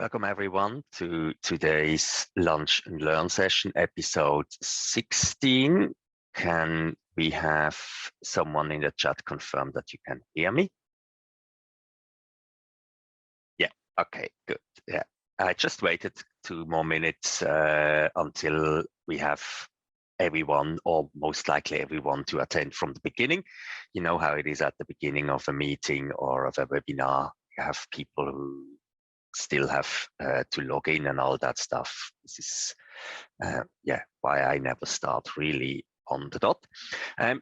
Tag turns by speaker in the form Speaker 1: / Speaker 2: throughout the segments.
Speaker 1: Welcome everyone to today's Lunch and Learn session, episode 16. Can we have someone in the chat confirm that you can hear me? Yeah, okay, good. Yeah, I just waited 2 more minutes until we have everyone, or most likely everyone, to attend from the beginning. You know how it is at the beginning of a meeting or of a webinar. You have people who still have to log in and all that stuff. This is why I never start really on the dot.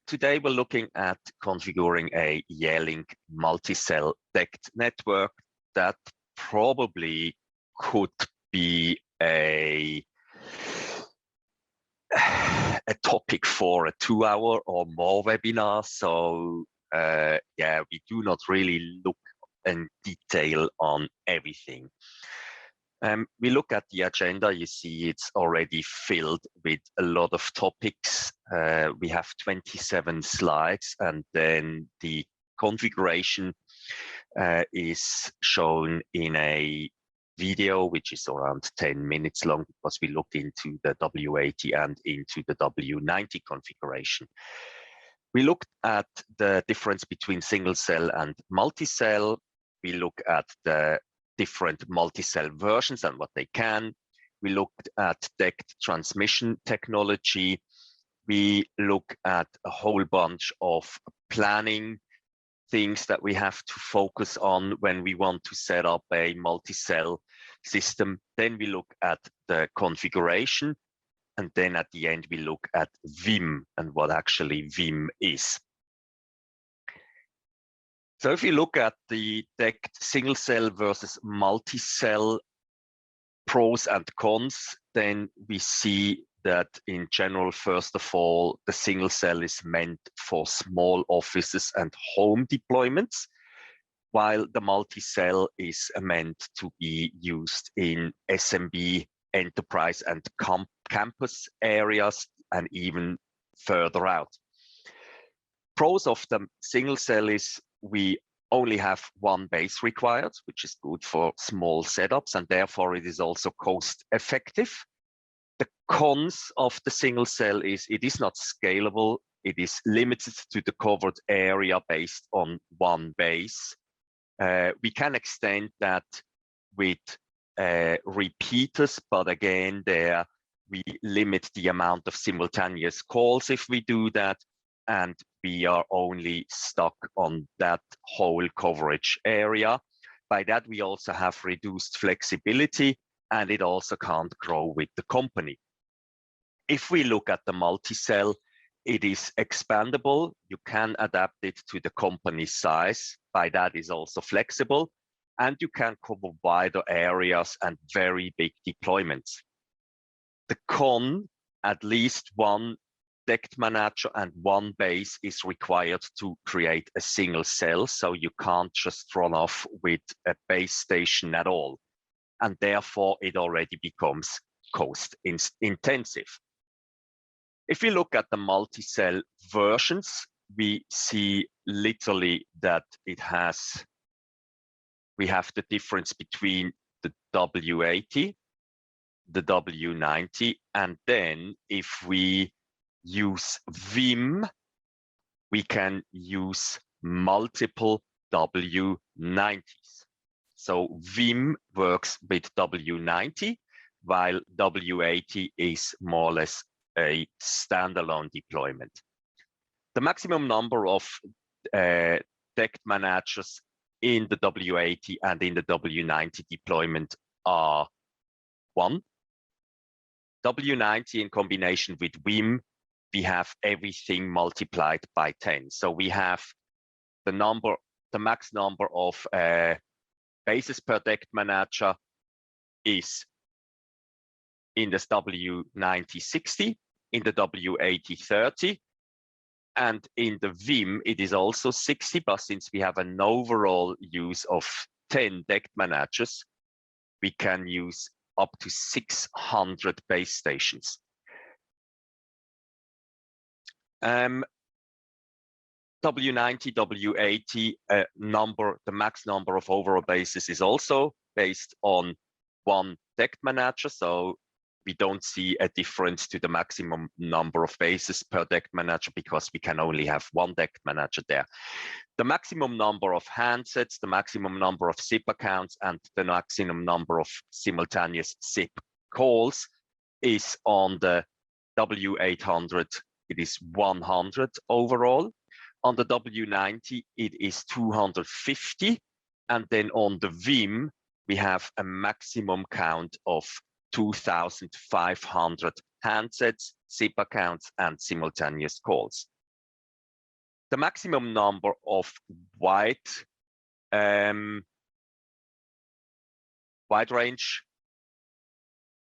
Speaker 1: Today we're looking at configuring a Yealink multicell DECT network that probably could be a topic for a 2-hour or more webinar. So we do not really look in detail on everything. We look at the agenda. You see it's already filled with a lot of topics. We have 27 slides, and then the configuration is shown in a video which is around 10 minutes long, because we looked into the W80 and into the W90 configuration. We looked at the difference between single cell and multi-cell. We look at the different multi-cell versions and what they can. We looked at DECT transmission technology. We look at a whole bunch of planning things that we have to focus on when we want to set up a multi-cell system. Then we look at the configuration. And then at the end, we look at Vim and what actually Vim is. So if you look at the DECT single cell versus multi-cell pros and cons, then we see that in general, first of all, the single cell is meant for small offices and home deployments, while the multi-cell is meant to be used in SMB, enterprise and campus areas, and even further out. Pros of the single cell is we only have one base required, which is good for small setups, and therefore it is also cost effective. The cons of the single cell is it is not scalable. It is limited to the covered area based on one base. We can extend that with repeaters, but again, there we limit the amount of simultaneous calls if we do that, and we are only stuck on that whole coverage area. By that, we also have reduced flexibility, and it also can't grow with the company. If we look at the multi-cell, it is expandable. You can adapt it to the company size. By that, is also flexible, and you can cover wider areas and very big deployments. The con, at least one DECT manager and one base is required to create a single cell, so you can't just run off with a base station at all. And therefore, it already becomes cost intensive. If we look at the multi-cell versions, we see literally that we have the difference between the W80, the W90, and then if we use Vim, we can use multiple W90s. So Vim works with W90, while W80 is more or less a standalone deployment. The maximum number of DECT managers in the W80 and in the W90 deployment are 1. W90 in combination with Vim, we have everything multiplied by 10. So we have the max number of bases per DECT manager is in this W90 60, in the W80 30, and in the Vim it is also 60, but since we have an overall use of 10 DECT managers, we can use up to 600 base stations. W90, W80 the max number of overall bases is also based on one DECT manager, so we don't see a difference to the maximum number of bases per DECT manager because we can only have one DECT manager there. The maximum number of handsets, the maximum number of SIP accounts, and the maximum number of simultaneous SIP calls is on the W800, it is 100 overall. On the W90, it is 250. And then on the Vim, we have a maximum count of 2,500 handsets, SIP accounts, and simultaneous calls. The maximum number of wide range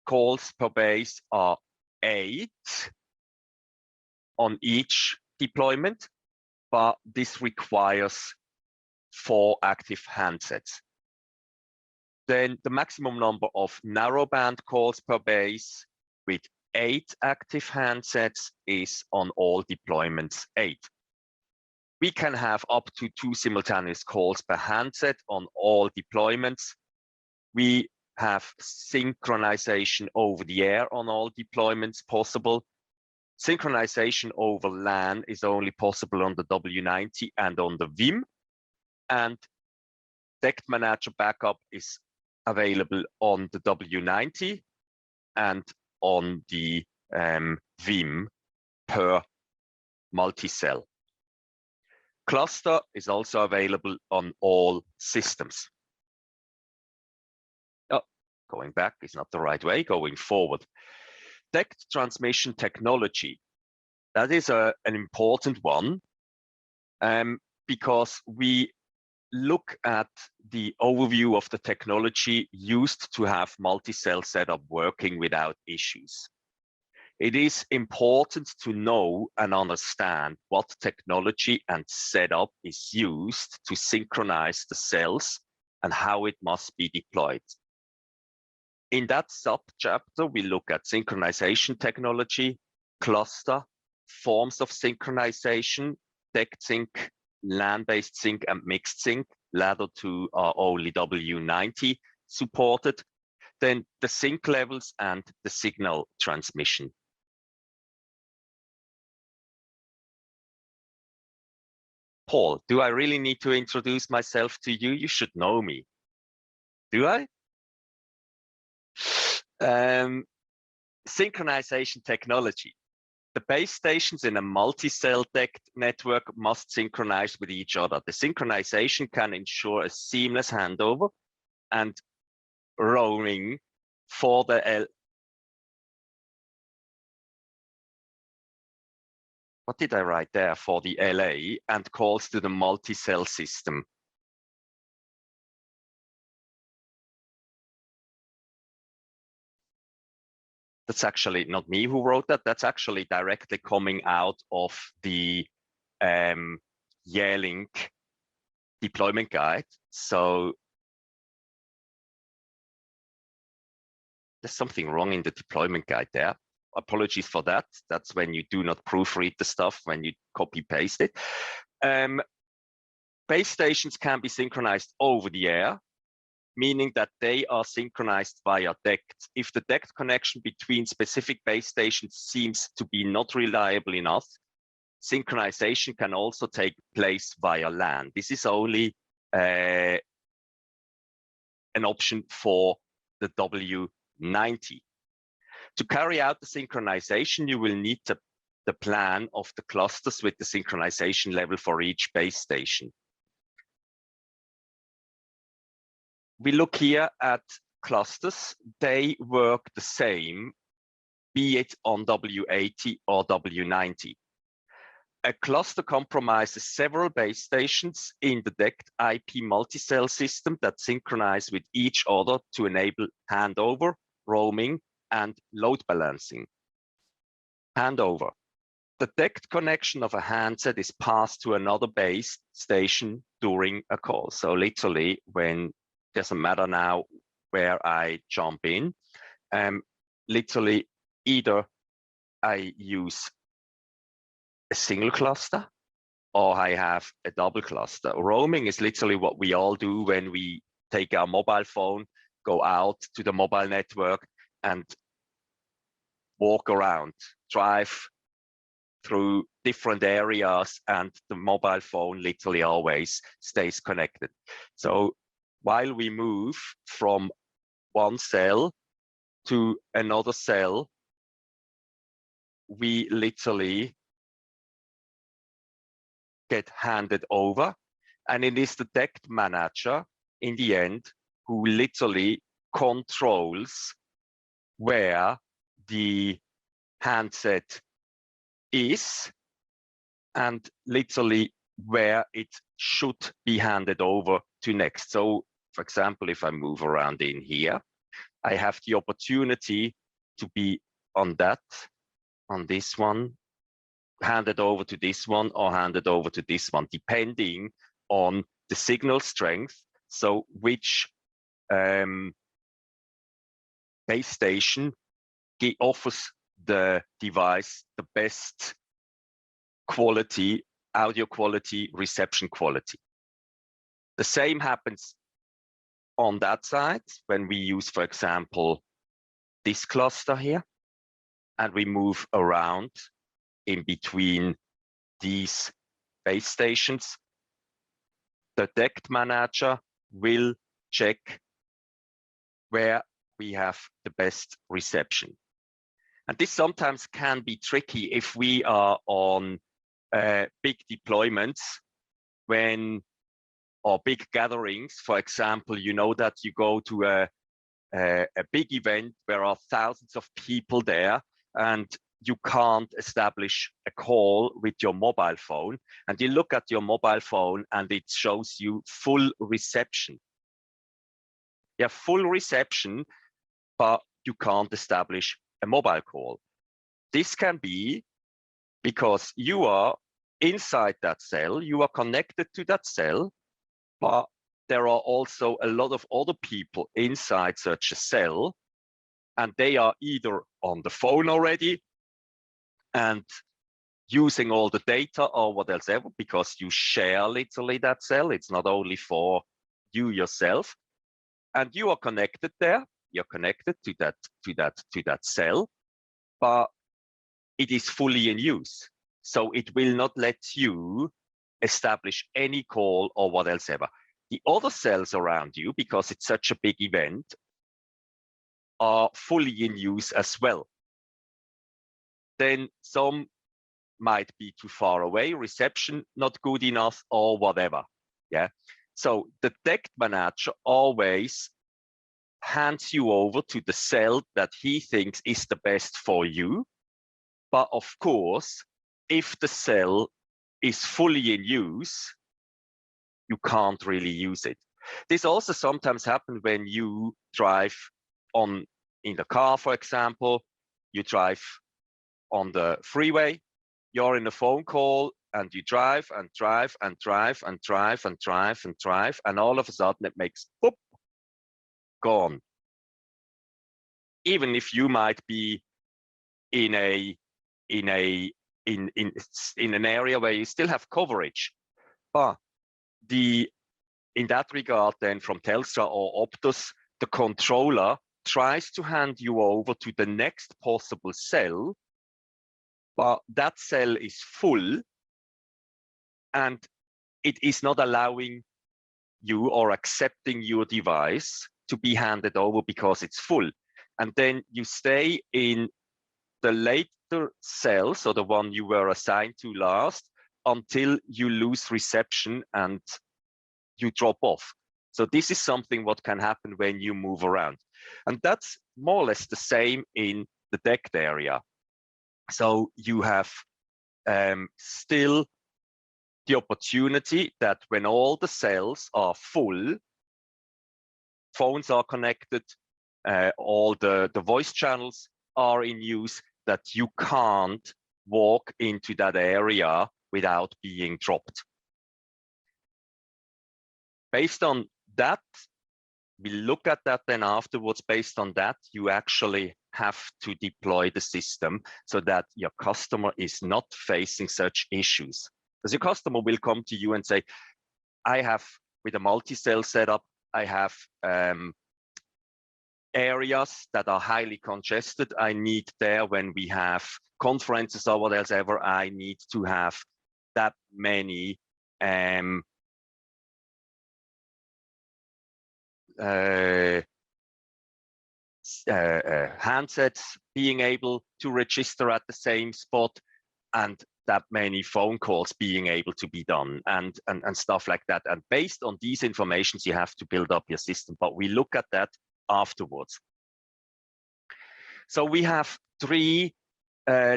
Speaker 1: calls per base are 8 on each deployment, but this requires 4 active handsets. Then the maximum number of narrowband calls per base with 8 active handsets is on all deployments 8. We can have up to 2 simultaneous calls per handset on all deployments. We have synchronization over the air on all deployments possible. Synchronization over LAN is only possible on the W90 and on the Vim. And DECT manager backup is available on the W90 and on the Vim per Multicell. Cluster is also available on all systems. Oh, going back is not the right way, going forward. DECT transmission technology, that is an important one because we look at the overview of the technology used to have multi-cell setup working without issues. It is important to know and understand what technology and setup is used to synchronize the cells and how it must be deployed. In that sub-chapter, we look at synchronization technology, cluster, forms of synchronization, DECT sync, Landbased sync, and mixed sync. Latter two are only W90 supported. Then the sync levels and the signal transmission. Paul, do I really need to introduce myself to you? You should know me. Do I? Synchronization technology. The base stations in a multi-cell DECT network must synchronize with each other. The synchronization can ensure a seamless handover and roaming for the what did I write there? For the LA and calls to the multi-cell system. That's actually not me who wrote that. That's actually directly coming out of the Yealink deployment guide. So there's something wrong in the deployment guide there. Apologies for that. That's when you do not proofread the stuff, when you copy paste it. Base stations can be synchronized over the air, meaning that they are synchronized via DECT. If the DECT connection between specific base stations seems to be not reliable enough, synchronization can also take place via LAN. This is only an option for the W90. To carry out the synchronization, you will need the plan of the clusters with the synchronization level for each base station. We look here at clusters. They work the same, be it on W80 or W90. A cluster comprises several base stations in the DECT IP multi-cell system that synchronize with each other to enable handover, roaming, and load balancing. Handover. The DECT connection of a handset is passed to another base station during a call. So literally, when doesn't matter now where I jump in, literally either I use a single cluster or I have a double cluster. Roaming is literally what we all do when we take our mobile phone go out to the mobile network and walk around, drive through different areas, and the mobile phone literally always stays connected. So while we move from one cell to another cell, we literally get handed over, and it is the DECT manager in the end who literally controls where the handset is and literally where it should be handed over to next. So for example, if I move around in here, I have the opportunity to be on this one, handed over to this one, or handed over to this one, depending on the signal strength. So which base station offers the device the best quality, audio quality, reception quality. The same happens on that side when we use, for example, this cluster here, and we move around in between these base stations. The DECT manager will check where we have the best reception. And this sometimes can be tricky if we are on big deployments, or big gatherings. For example, you know that you go to a big event where there are thousands of people there, and you can't establish a call with your mobile phone, and you look at your mobile phone and it shows you full reception. You have full reception, but you can't establish a mobile call. This can be because you are inside that cell, you are connected to that cell, but there are also a lot of other people inside such a cell, and they are either on the phone already and using all the data or what else ever, because you share literally that cell. It's not only for you yourself, and you are connected there. You're connected to that cell, but it is fully in use. So it will not let you establish any call or what else ever. The other cells around you, because it's such a big event, are fully in use as well. Then some might be too far away, reception not good enough, or whatever. Yeah. So the DECT manager always hands you over to the cell that he thinks is the best for you. But of course, if the cell is fully in use, you can't really use it. This also sometimes happens when you drive in the car, for example. You drive on the freeway, you're in a phone call, and you drive and drive and drive and drive and drive and drive, and all of a sudden it makes boop, gone. Even if you might be in an area where you still have coverage, but in that regard, then from Telstra or Optus, the controller tries to hand you over to the next possible cell, but that cell is full, and it is not allowing you or accepting your device to be handed over because it's full. And then you stay in the later cell, so the one you were assigned to last, until you lose reception and you drop off. So this is something what can happen when you move around. And that's more or less the same in the DECT area. So you have still the opportunity that when all the cells are full, phones are connected, all the voice channels are in use, that you can't walk into that area without being dropped. Based on that, we look at that then afterwards. Based on that, you actually have to deploy the system so that your customer is not facing such issues. Because your customer will come to you and say, I have, with a multi-cell setup, I have areas that are highly congested. I need there, when we have conferences or what else ever, I need to have that many handsets being able to register at the same spot, and that many phone calls being able to be done, and stuff like that. And based on these informations, you have to build up your system. But we look at that afterwards. So we have three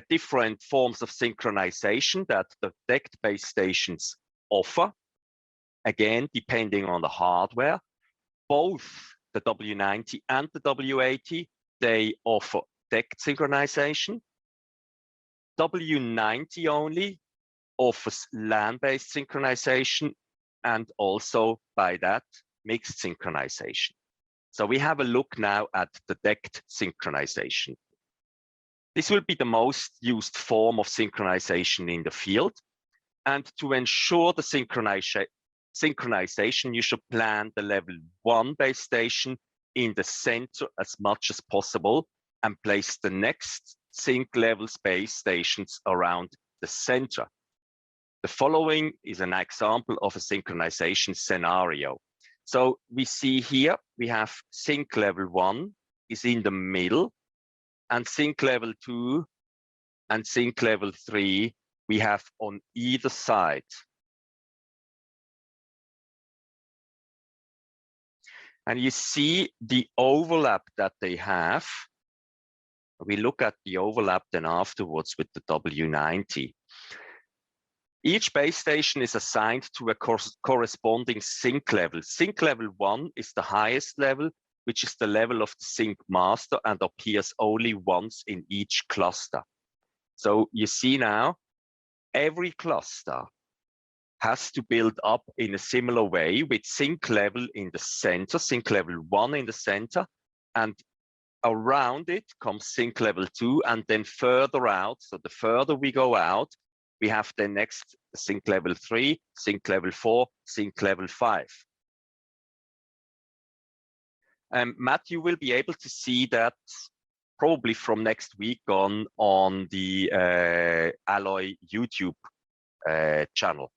Speaker 1: different forms of synchronization that the DECT base stations offer. Again, depending on the hardware, both the W90 and the W80, they offer DECT synchronization. W90 only offers land-based synchronization, and also by that, mixed synchronization. So we have a look now at the DECT synchronization. This will be the most used form of synchronization in the field. And to ensure the synchronization, you should plan the level 1 base station in the center as much as possible and place the next sync level base stations around the center. The following is an example of a synchronization scenario. So we see here, we have sync level 1 is in the middle, and sync level 2 and sync level 3 we have on either side. And you see the overlap that they have. We look at the overlap then afterwards with the W90. Each base station is assigned to a corresponding sync level. Sync level 1 is the highest level, which is the level of the sync master and appears only once in each cluster. So you see now, every cluster has to build up in a similar way with sync level in the center, sync level 1 in the center, and around it comes sync level 2, and then further out, so the further we go out, we have the next sync level 3, sync level 4, sync level 5. Matthew will be able to see that probably from next week on the Alloy YouTube channel.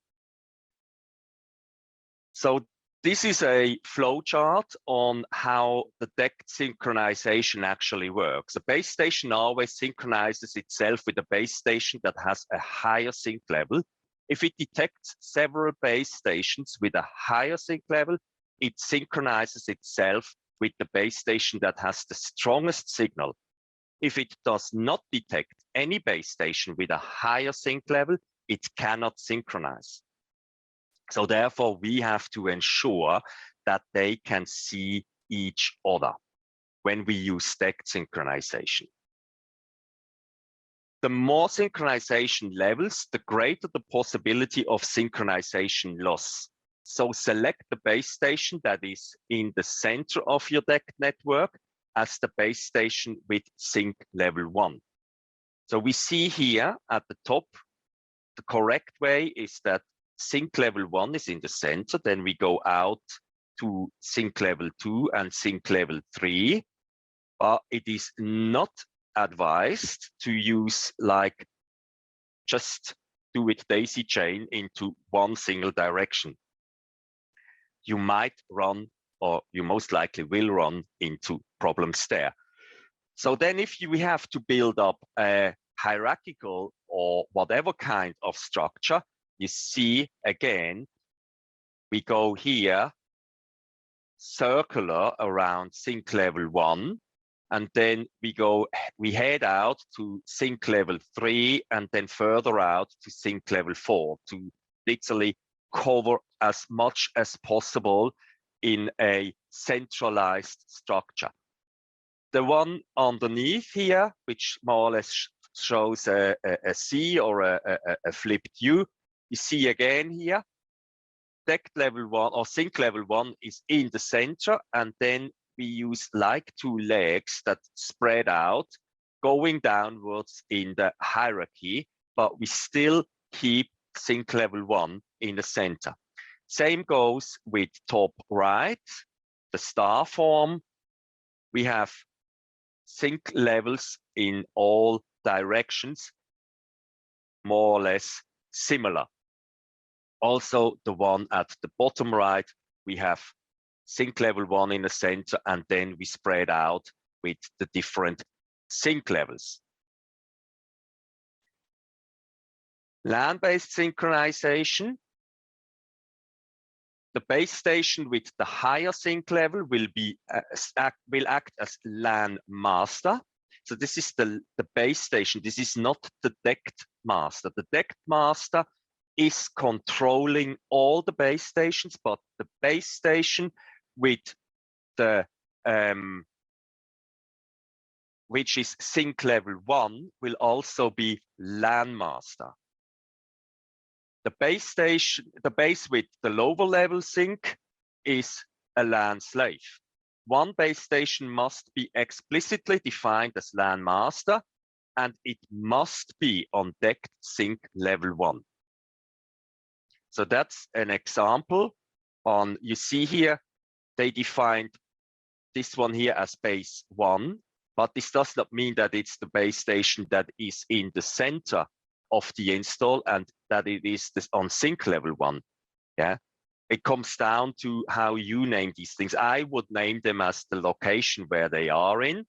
Speaker 1: So this is a flow chart on how the DECT synchronization actually works. A base station always synchronizes itself with a base station that has a higher sync level. If it detects several base stations with a higher sync level, it synchronizes itself with the base station that has the strongest signal. If it does not detect any base station with a higher sync level, it cannot synchronize. So therefore, we have to ensure that they can see each other when we use DECT synchronization. The more synchronization levels, the greater the possibility of synchronization loss. So select the base station that is in the center of your DECT network as the base station with sync level 1. So we see here at the top, the correct way is that sync level 1 is in the center, then we go out to sync level 2 and sync level 3. But it is not advised to use like just do it daisy chain into one single direction. You might run, or you most likely will run into problems there. So then if we have to build up a hierarchical or whatever kind of structure, you see again, we go here, circular around sync level 1, and then we head out to sync level 3, and then further out to sync level 4 to literally cover as much as possible in a centralized structure. The one underneath here, which more or less shows a C or a flipped U, you see again here, DECT level 1 or sync level 1 is in the center, and then we use like two legs that spread out, going downwards in the hierarchy, but we still keep sync level 1 in the center. Same goes with top right, the star form. we have sync levels in all directions, more or less similar. Also, the one at the bottom right, we have sync level 1 in the center, and then we spread out with the different sync levels. Land-based synchronization. The base station with the higher sync level will act as LAN master. So this is the base station. This is not the DECT master. The DECT master is controlling all the base stations, but the base station with the which is sync level 1 will also be LAN master. The base station, the base with the lower level sync is a LAN slave. One base station must be explicitly defined as LAN master, and it must be on DECT sync level 1. So that's an example on, you see here, they defined this one here as base 1, but this does not mean that it's the base station that is in the center of the install and that it is this on sync level 1. Yeah, it comes down to how you name these things. I would name them as the location where they are in,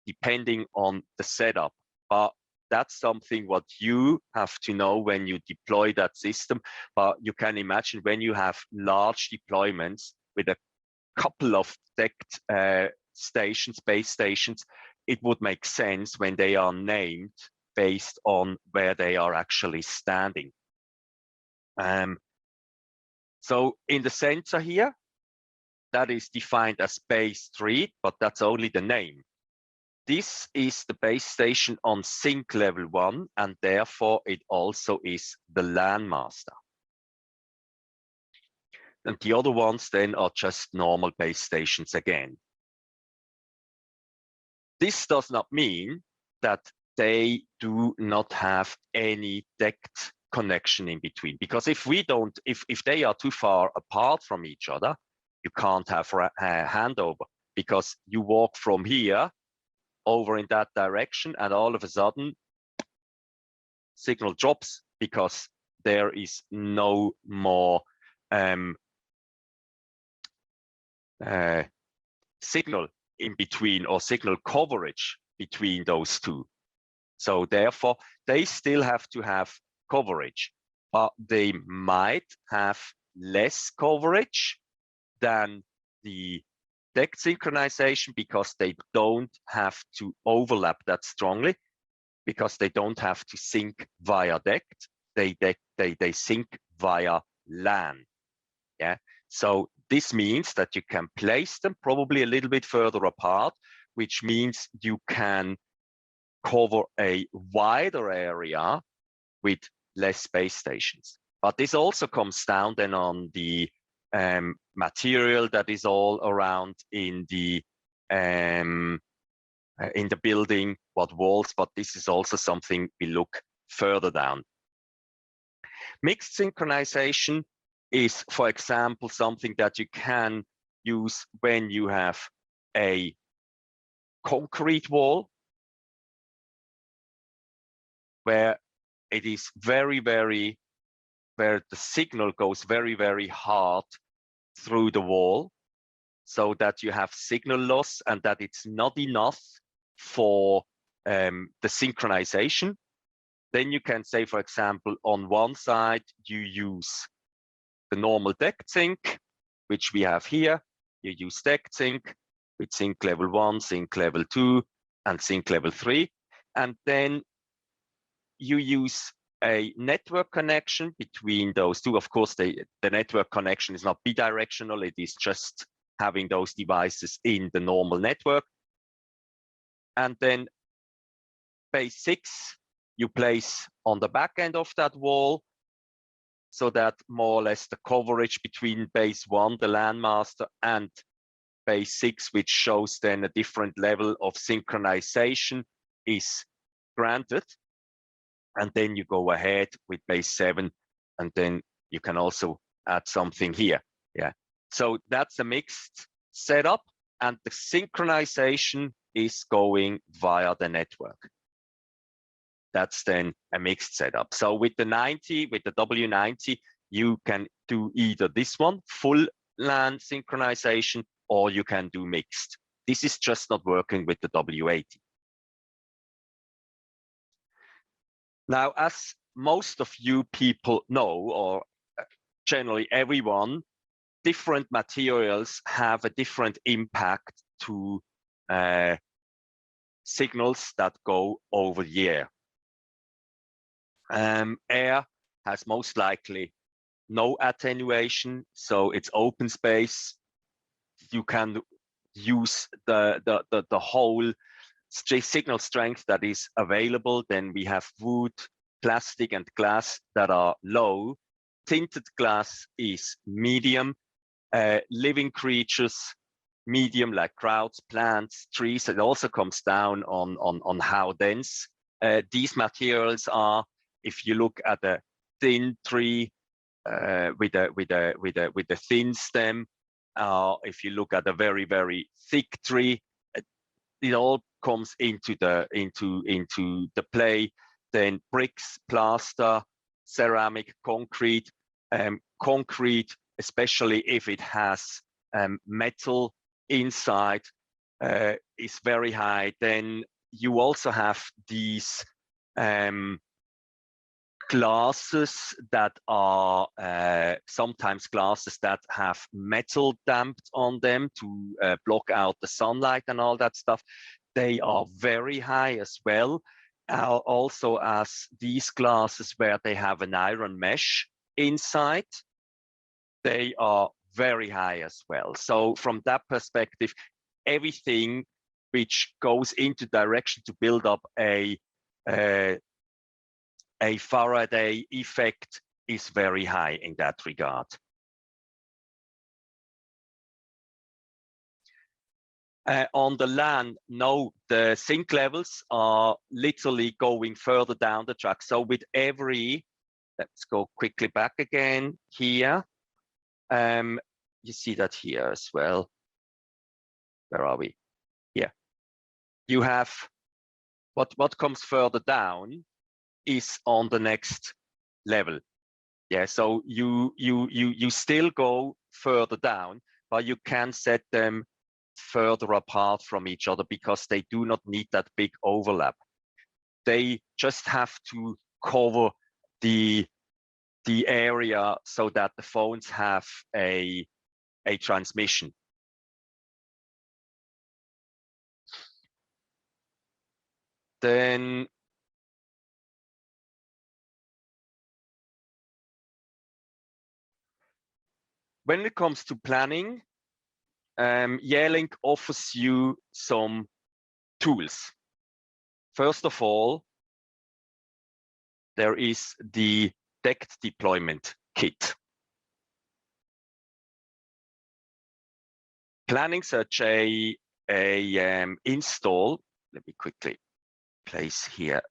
Speaker 1: depending on the setup. But that's something what you have to know when you deploy that system. But you can imagine when you have large deployments with a couple of DECT stations, base stations, it would make sense when they are named based on where they are actually standing. So in the center here, that is defined as base 3, but that's only the name. This is the base station on sync level 1, and therefore it also is the LAN master. And the other ones then are just normal base stations again. This does not mean that they do not have any DECT connection in between, because if we don't, if they are too far apart from each other, you can't have a handover, because you walk from here over in that direction and all of a sudden signal drops because there is no more signal in between, or signal coverage between those two. So therefore, they still have to have coverage, but they might have less coverage than the DECT synchronization because they don't have to overlap that strongly, because they don't have to sync via DECT. They sync via LAN. Yeah. So this means that you can place them probably a little bit further apart, which means you can cover a wider area with less base stations. But this also comes down then on the material that is all around in the building, what walls, but this is also something we look further down. Mixed synchronization is, for example, something that you can use when you have a concrete wall where it is where the signal goes very hard through the wall, so that you have signal loss and that it's not enough for the synchronization. Then you can say, for example, on one side, you use the normal DECT sync, which we have here. You use DECT sync with sync level 1, sync level 2, and sync level 3. And then you use a network connection between those two. Of course, the network connection is not bidirectional. It is just having those devices in the normal network. And then base 6, you place on the back end of that wall, so that more or less the coverage between base 1, the LAN master, and base 6, which shows then a different level of synchronization, is granted. And then you go ahead with base 7, and then you can also add something here. Yeah. So that's a mixed setup. and the synchronization is going via the network. That's then a mixed setup. So with the 90, with the W90, you can do either this one, full LAN synchronization, or you can do mixed. This is just not working with the W80. Now, as most of you people know, or generally everyone, different materials have a different impact to signals that go over the air. Air has most likely no attenuation, so it's open space. You can use the whole signal strength that is available. Then we have wood, plastic, and glass that are low. Tinted glass is medium. Living creatures, medium, like crowds, plants, trees. It also comes down on how dense these materials are. If you look at a thin tree with a thin stem, if you look at a very, very thick tree, it all comes into the play. Then bricks, plaster, ceramic, concrete. Concrete, especially if it has metal inside, is very high. Then you also have these glasses that are sometimes glasses that have metal damped on them to block out the sunlight and all that stuff. They are very high as well. Also, as these glasses where they have an iron mesh inside, they are very high as well. So from that perspective, everything which goes into direction to build up a Faraday effect is very high in that regard. On the LAN, no, the sync levels are literally going further down the track. So with every, let's go quickly back again here. You see that here as well. Where are we? Here. You have what comes further down is on the next level. Yeah, so you still go further down, but you can set them further apart from each other because they do not need that big overlap. They just have to cover the area so that the phones have a transmission. Then when it comes to planning, Yealink offers you some tools. First of all, there is the DECT deployment kit. Planning such a install, let me quickly place here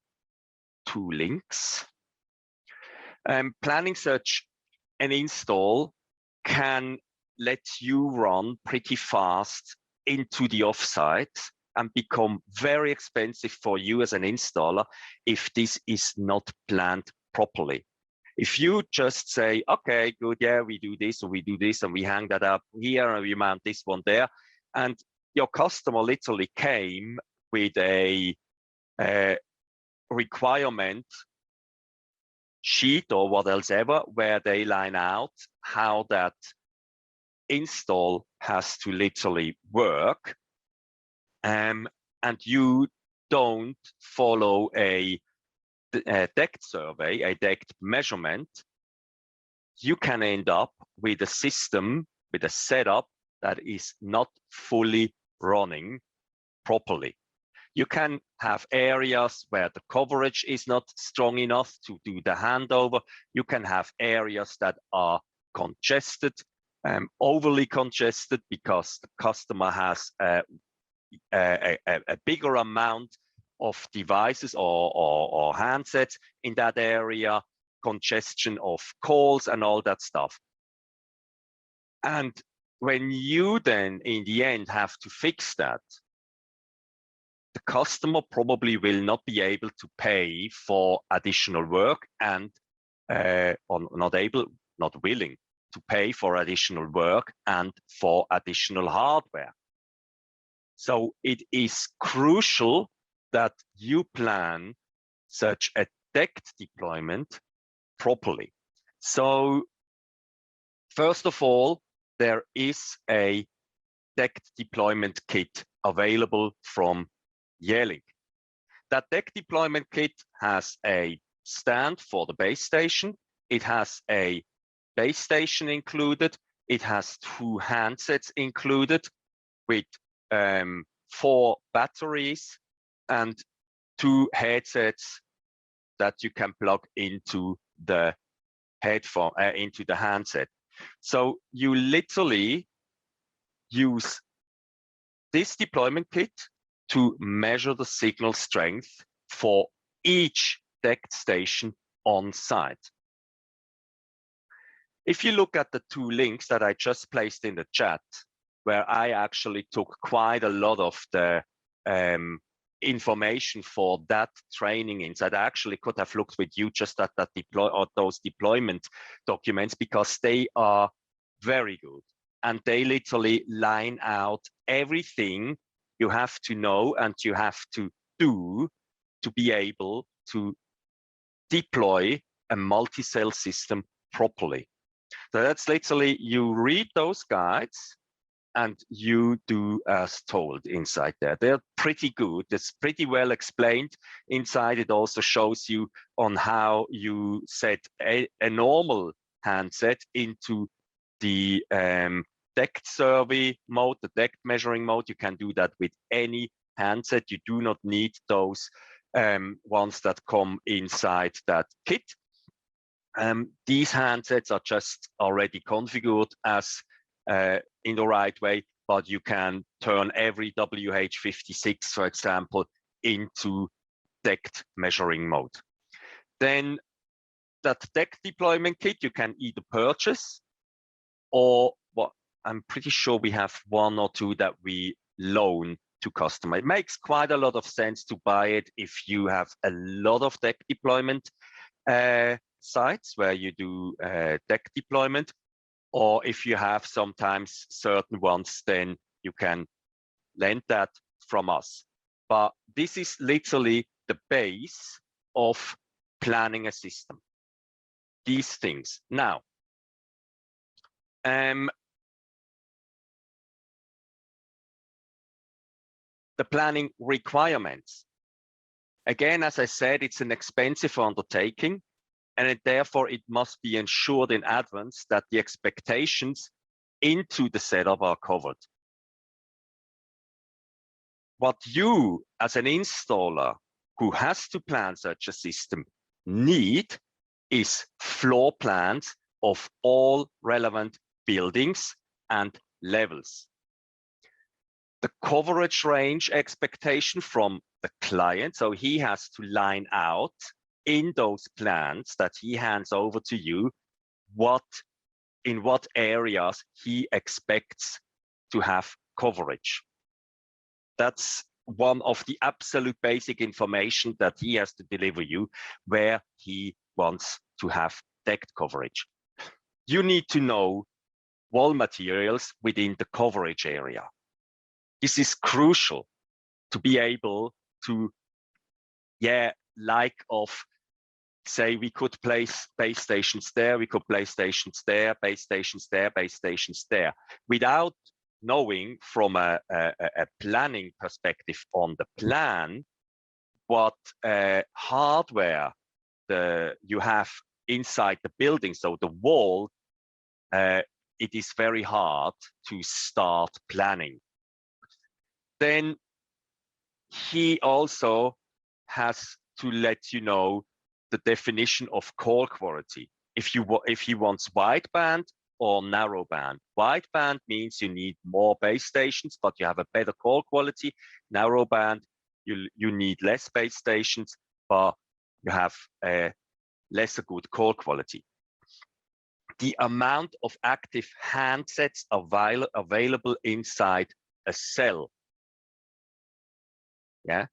Speaker 1: 2 links. Planning such an install can let you run pretty fast into the offsite and become very expensive for you as an installer if this is not planned properly. If you just say, okay, good, yeah, we do this, or we do this, and we hang that up here, and we mount this one there, and your customer literally came with a requirement sheet or what else ever, where they line out how that install has to literally work, and you don't follow a DECT survey, a DECT measurement, you can end up with a system, with a setup that is not fully running properly. You can have areas where the coverage is not strong enough to do the handover. You can have areas that are congested, overly congested, because the customer has a bigger amount of devices or handsets in that area, congestion of calls and all that stuff. And when you then in the end have to fix that, the customer probably will not be able to pay for additional work and or not willing to pay for additional work and for additional hardware. So it is crucial that you plan such a DECT deployment properly. So first of all, there is a DECT deployment kit available from Yealink. That DECT deployment kit has a stand for the base station. It has a base station included. It has 2 handsets included with 4 batteries and 2 headsets that you can plug into the headphone, into the handset. So you literally use this deployment kit to measure the signal strength for each DECT station on site. If you look at the 2 links that I just placed in the chat, where I actually took quite a lot of the information for that training inside, I actually could have looked with you just at that those deployment documents, because they are very good and they literally line out everything you have to know and you have to do to be able to deploy a multi-cell system properly. So that's literally, you read those guides and you do as told inside there. They're pretty good. It's pretty well explained inside. It also shows you on how you set a normal handset into the DECT survey mode, the DECT measuring mode. You can do that with any handset. You do not need those ones that come inside that kit. These handsets are just already configured as in the right way, but you can turn every WH56, for example, into DECT measuring mode. Then that DECT deployment kit you can either purchase, or what I'm pretty sure we have 1 or 2 that we loan to customer. It makes quite a lot of sense to buy it if you have a lot of DECT deployment sites where you do DECT deployment, or if you have sometimes certain ones, then you can lend that from us. But this is literally the base of planning a system, these things. Now, the planning requirements. Again, as I said, it's an expensive undertaking, and therefore it must be ensured in advance that the expectations into the setup are covered. What you, as an installer who has to plan such a system, need is floor plans of all relevant buildings and levels. The coverage range expectation from the client, so he has to line out in those plans that he hands over to you in what areas he expects to have coverage. That's one of the absolute basic information that he has to deliver you, where he wants to have DECT coverage. You need to know wall materials within the coverage area. This is crucial to be able to, say we could place base stations there, we could place stations there, base stations there, base stations there, without knowing from a planning perspective on the plan what hardware you have inside the building, so the wall, it is very hard to start planning. Then he also has to let you know the definition of call quality. If he wants wideband or narrowband. Wideband means you need more base stations, but you have a better call quality. Narrowband, you need less base stations, but you have a lesser good call quality. the amount of active handsets available inside a cell. Yeah.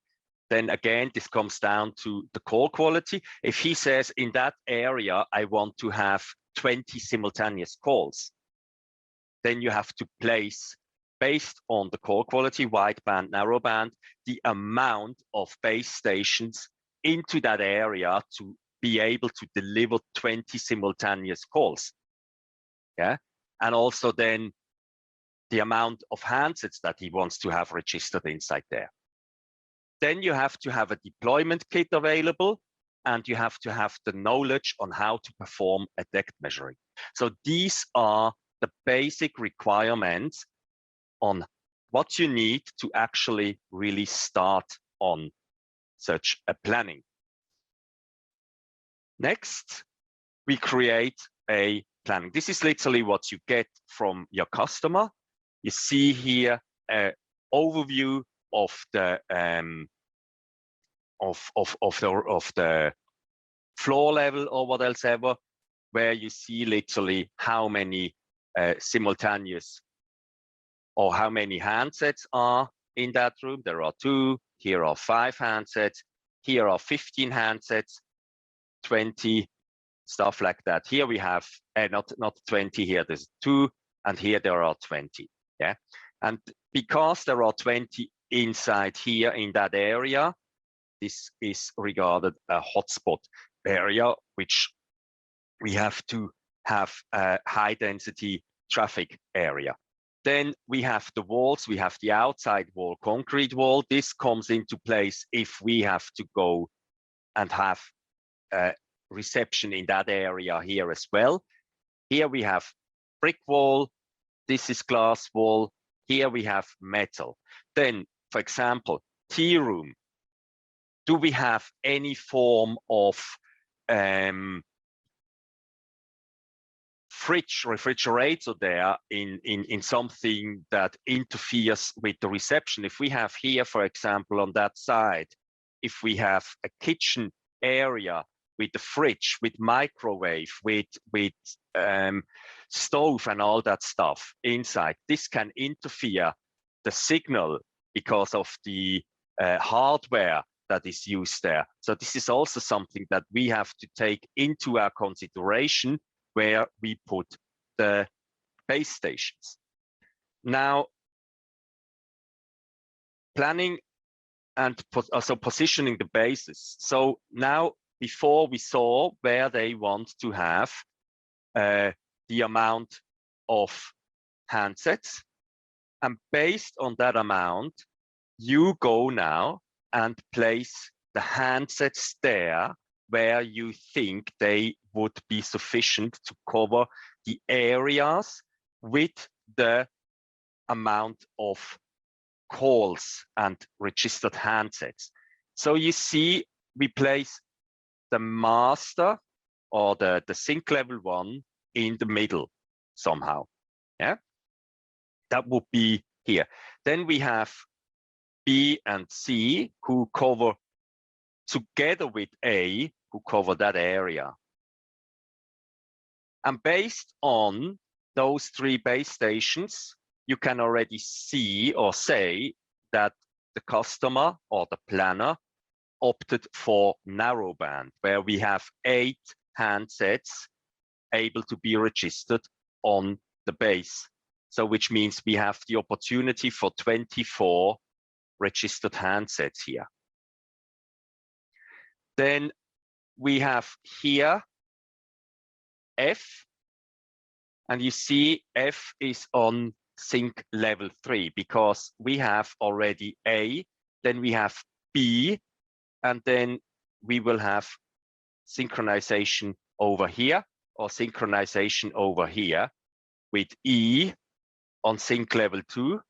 Speaker 1: Then again, this comes down to the call quality. If he says in that area, I want to have 20 simultaneous calls, then you have to place, based on the call quality, wideband, narrowband, the amount of base stations into that area to be able to deliver 20 simultaneous calls. Yeah. And also then the amount of handsets that he wants to have registered inside there. Then you have to have a deployment kit available, and you have to have the knowledge on how to perform a DECT measuring. So these are the basic requirements on what you need to actually really start on such a planning. Next, we create a planning. This is literally what you get from your customer. You see here an overview of the floor level or what else ever, where you see literally how many simultaneous or how many handsets are in that room. There are 2, here are 5 handsets, here are 15 handsets, 20, stuff like that. Here we have not 20, here there's 2, and here there are 20. Yeah, and because there are 20 inside here in that area, this is regarded a hotspot area, which we have to have a high density traffic area. Then we have the walls, we have the outside wall, concrete wall. This comes into place if we have to go and have a reception in that area here as well. Here we have brick wall, this is glass wall, here we have metal. Then, for example, tea room. Do we have any form of refrigerator there in something that interferes with the reception? If we have here, for example, on that side, if we have a kitchen area with the fridge, with microwave, with stove and all that stuff inside, this can interfere the signal because of the hardware that is used there. So this is also something that we have to take into our consideration where we put the base stations. Now, planning and also positioning the bases. So now, before we saw where they want to have the amount of handsets, and based on that amount, you go now and place the handsets there where you think they would be sufficient to cover the areas with the amount of calls and registered handsets. So you see, we place the master or the sync level 1 in the middle somehow. Yeah, that would be here. Then we have B and C who cover together with A, who cover that area. And based on those 3 base stations, you can already see or say that the customer or the planner opted for narrowband, where we have 8 handsets able to be registered on the base. So which means we have the opportunity for 24 registered handsets here. Then we have here F, and you see F is on sync level 3 because we have already A, then we have B, and then we will have synchronization over here or synchronization over here with E on sync level 2,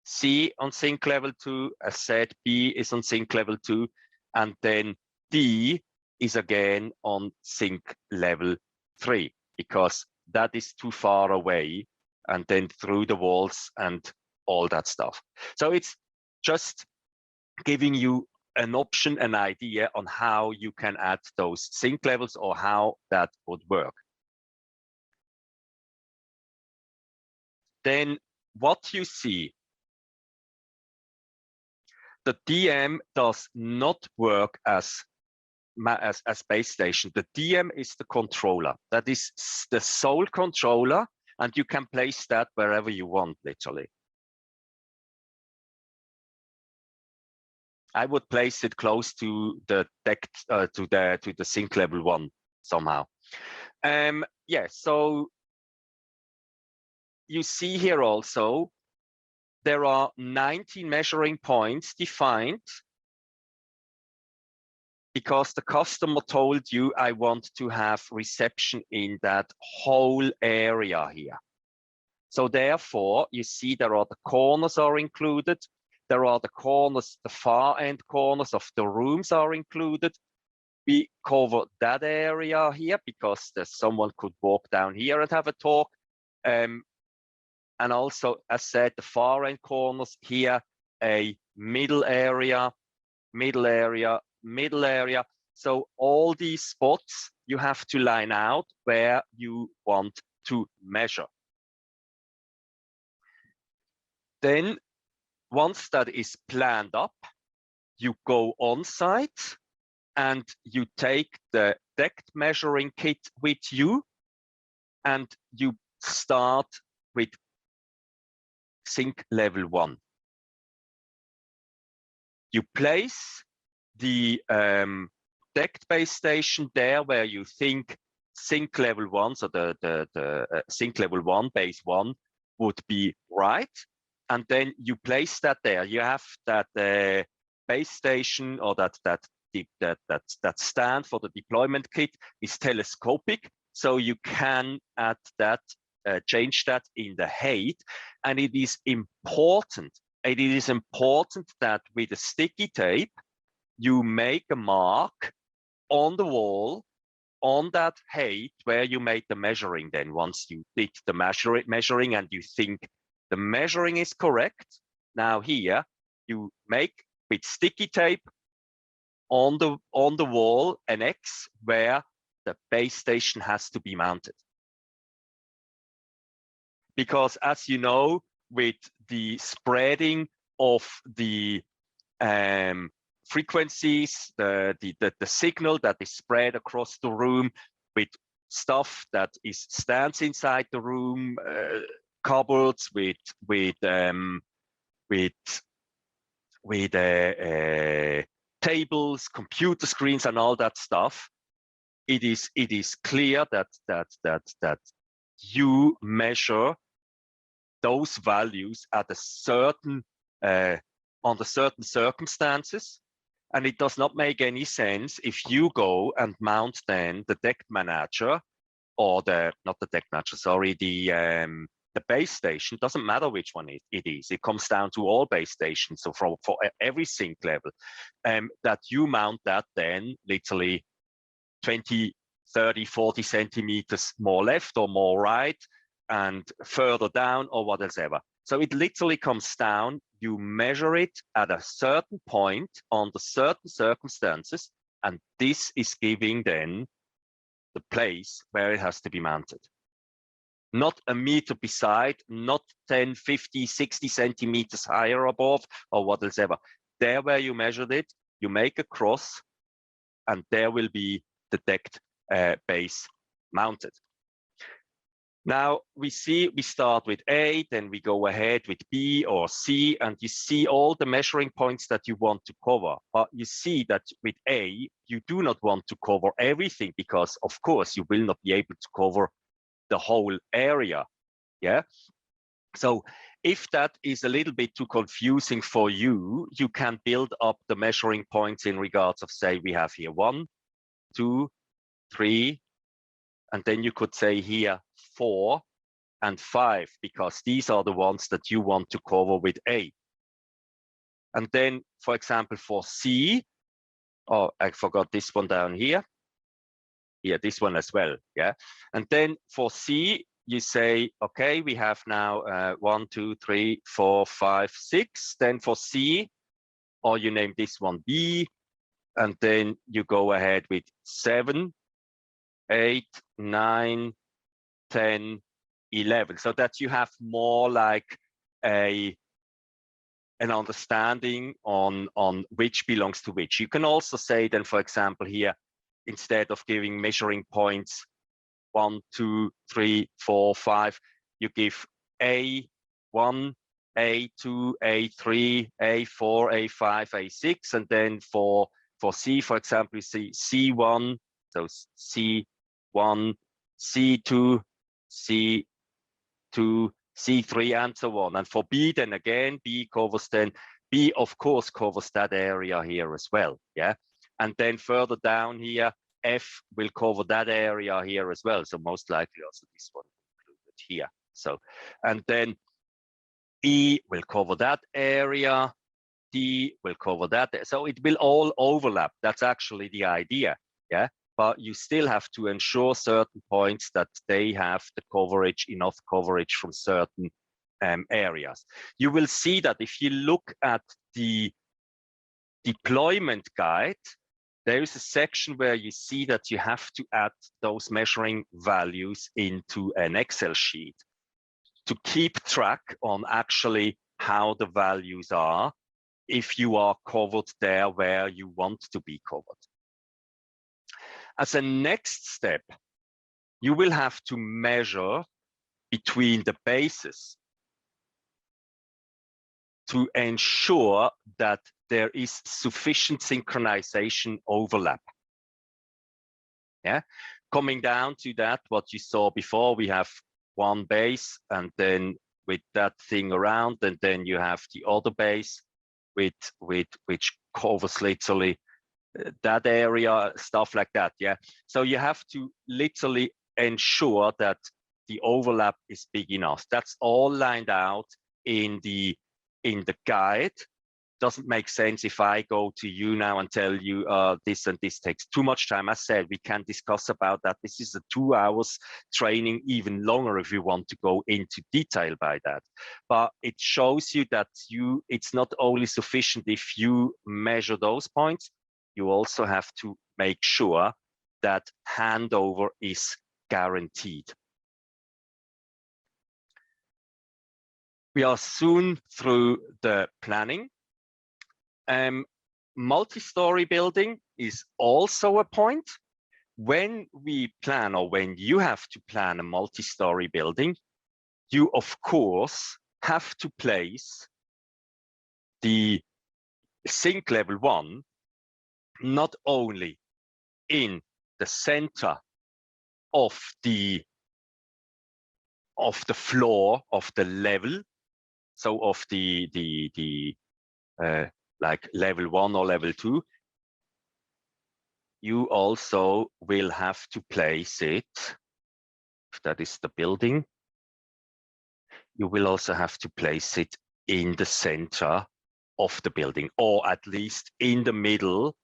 Speaker 1: C on sync level 2, as said, B is on sync level 2, and then D is again on sync level 3 because that is too far away and then through the walls and all that stuff. So it's just giving you an option, an idea on how you can add those sync levels or how that would work. then what you see, the DM does not work as base station. The DM is the controller. That is the sole controller, and you can place that wherever you want, literally. I would place it close to the DECT, to the sync level 1 somehow. Yeah, so you see here also, there are 19 measuring points defined because the customer told you, I want to have reception in that whole area here. So therefore, you see there are the corners are included. There are the corners, the far end corners of the rooms are included. We cover that area here because someone could walk down here and have a talk. And also, as said, the far end corners here, a middle area, middle area, middle area. So all these spots you have to line out where you want to measure. Then once that is planned up, you go on site and you take the DECT measuring kit with you and you start with sync level 1. You place the DECT base station there where you think sync level 1, so the sync level 1, base 1 would be right. And then you place that there. You have that base station or that stand for the deployment kit is telescopic, so you can add that, change that in the height. And it is important. It is important that with a sticky tape, you make a mark on the wall on that height where you made the measuring. Then once you did the measuring and you think the measuring is correct, now here you make with sticky tape on the wall an X where the base station has to be mounted. Because as you know, with the spreading of the frequencies, the signal that is spread across the room with stuff that stands inside the room, cupboards with tables, computer screens, and all that stuff, it is clear that you measure those values at a certain under certain circumstances, and it does not make any sense if you go and mount then the DECT manager or not the DECT manager, sorry, the base station. Doesn't matter which one it is. It comes down to all base stations. So for every sync level, that you mount that then literally 20, 30, 40 centimeters more left or more right and further down or whatever. So it literally comes down, you measure it at a certain point under certain circumstances, and this is giving then the place where it has to be mounted. Not a meter beside, not 10, 50, 60 centimeters higher above or whatever. There where you measured it, you make a cross, and there will be the DECT base mounted. Now we start with A, then we go ahead with B or C, and you see all the measuring points that you want to cover. But you see that with A, you do not want to cover everything because, of course, you will not be able to cover the whole area. Yeah. So if that is a little bit too confusing for you, you can build up the measuring points in regards of, say, we have here 1, 2, 3, and then you could say here 4 and 5, because these are the ones that you want to cover with A. And then, for example, for C, oh, I forgot this one down here. Yeah, this one as well. Yeah. And then for C, you say, okay, we have now 1, 2, 3, 4, 5, 6. Then for C, or you name this one B, and then you go ahead with 7, 8, 9, 10, 11, so that you have more like an understanding on which belongs to which. You can also say then, for example, here, instead of giving measuring points 1, 2, 3, 4, 5, you give A1, A2, A3, A4, A5, A6, and then for C, for example, you see C1, so C1, C2, C2, C3, and so on. And for B, then again, B of course covers that area here as well, yeah. And then further down here, F will cover that area here as well. So most likely also this one included here. So, and then E will cover that area, D will cover that. So it will all overlap. That's actually the idea, yeah. But you still have to ensure certain points that they have the coverage, enough coverage from certain areas. You will see that if you look at the deployment guide, there is a section where you see that you have to add those measuring values into an Excel sheet to keep track on actually how the values are, if you are covered there where you want to be covered. As a next step, you will have to measure between the bases to ensure that there is sufficient synchronization overlap. Yeah, coming down to that, what you saw before, we have one base, and then with that thing around, and then you have the other base which covers literally that area, stuff like that. Yeah, so you have to literally ensure that the overlap is big enough. That's all lined out in the guide. Doesn't make sense if I go to you now and tell you this and this takes too much time. As said, we can discuss about that. This is a 2 hours training, even longer if you want to go into detail by that. But it shows you that it's not only sufficient if you measure those points, you also have to make sure that handover is guaranteed. We are soon through the planning. Multi-story building is also a point. When we plan, or when you have to plan a multi-story building, you of course have to place the sink level 1 not only in the center of the floor of the level, so of the like level 1 or level 2, you also will have to place it, if that is the building, you will also have to place it in the center of the building, or at least in the middle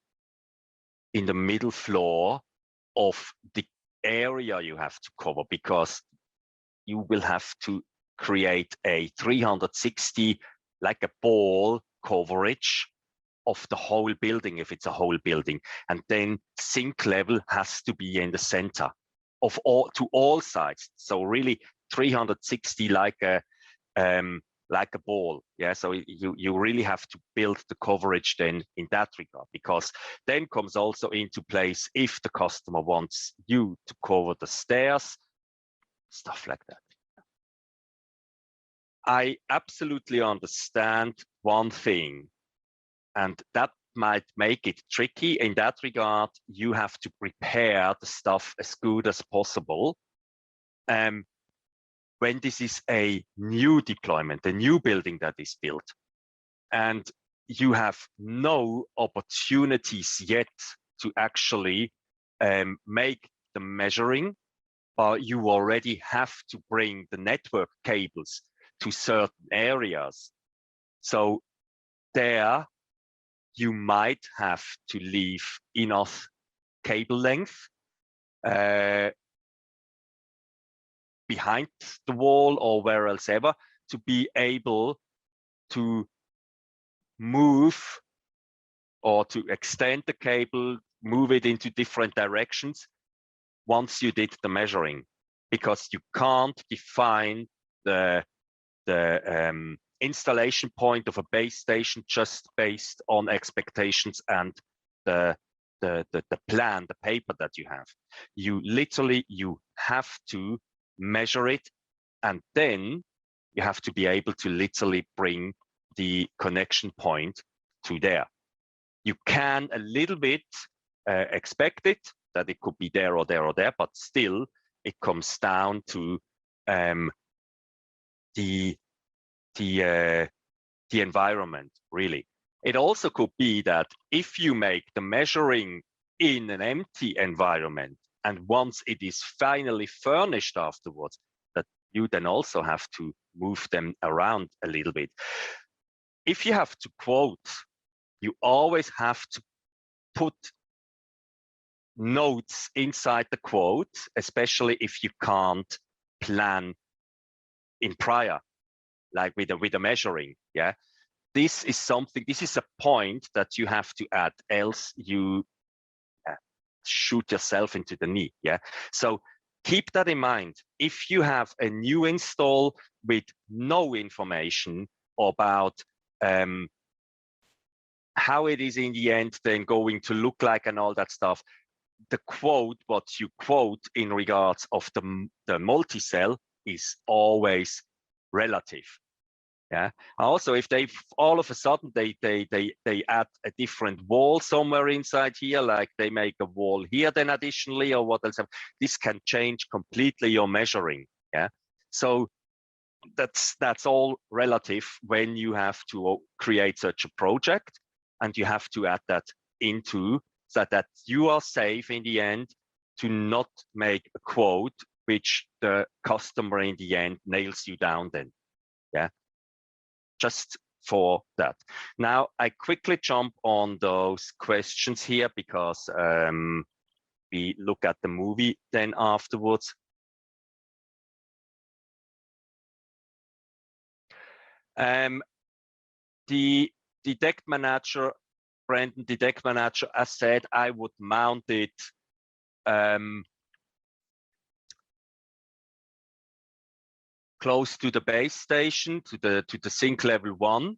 Speaker 1: floor of the area you have to cover, because you will have to create a 360, like a ball coverage of the whole building, if it's a whole building. And then sink level has to be in the center of all sides. So really 360 like a ball. Yeah, so you really have to build the coverage then in that regard, because then comes also into place if the customer wants you to cover the stairs, stuff like that. I absolutely understand one thing, and that might make it tricky. In that regard, you have to prepare the stuff as good as possible. When this is a new deployment, a new building that is built, and you have no opportunities yet to actually make the measuring, you already have to bring the network cables to certain areas. So there you might have to leave enough cable length behind the wall or where else ever to be able to move or to extend the cable, move it into different directions once you did the measuring. because you can't define the installation point of a base station just based on expectations and the plan, the paper that you have. You have to measure it, and then you have to be able to literally bring the connection point to there. You can a little bit expect it, that it could be there or there or there, but still it comes down to the environment, really. It also could be that if you make the measuring in an empty environment, and once it is finally furnished afterwards, that you then also have to move them around a little bit. If you have to quote, you always have to put notes inside the quote, especially if you can't plan in prior, like with the measuring. Yeah, this is a point that you have to add, else you shoot yourself into the knee. Yeah, so keep that in mind. If you have a new install with no information about how it is in the end then going to look like and all that stuff, the quote, what you quote in regards of the Multicell is always relative. Yeah. Also, if they all of a sudden they add a different wall somewhere inside here, like they make a wall here then additionally, or what else, this can change completely your measuring. Yeah. So that's all relative when you have to create such a project, and you have to add that into, so that you are safe in the end to not make a quote which the customer in the end nails you down then. Yeah, just for that. Now I quickly jump on those questions here, because we look at the movie then afterwards. The DECT manager, Brandon, the DECT manager, as said, I would mount it close to the base station, to the sync level 1,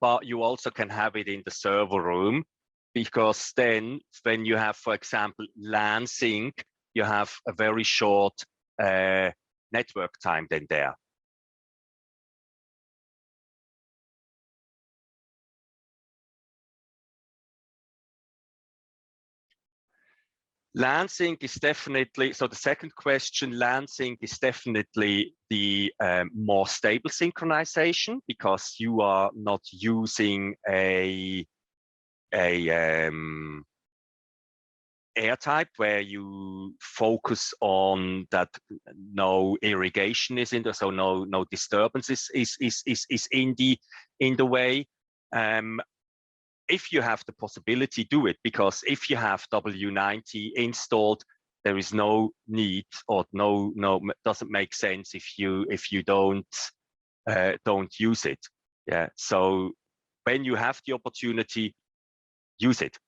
Speaker 1: but you also can have it in the server room, because then when you have, for example, Lansing, you have a very short network time then there. Lansing is definitely, so the second question, Lansing is definitely the more stable synchronization, because you are not using a air type where you focus on that no irrigation is in there, so no disturbance is in the way. If you have the possibility, do it, because if you have W90 installed, there is no need, or no, doesn't make sense if you don't use it. Yeah, so when you have the opportunity, use it.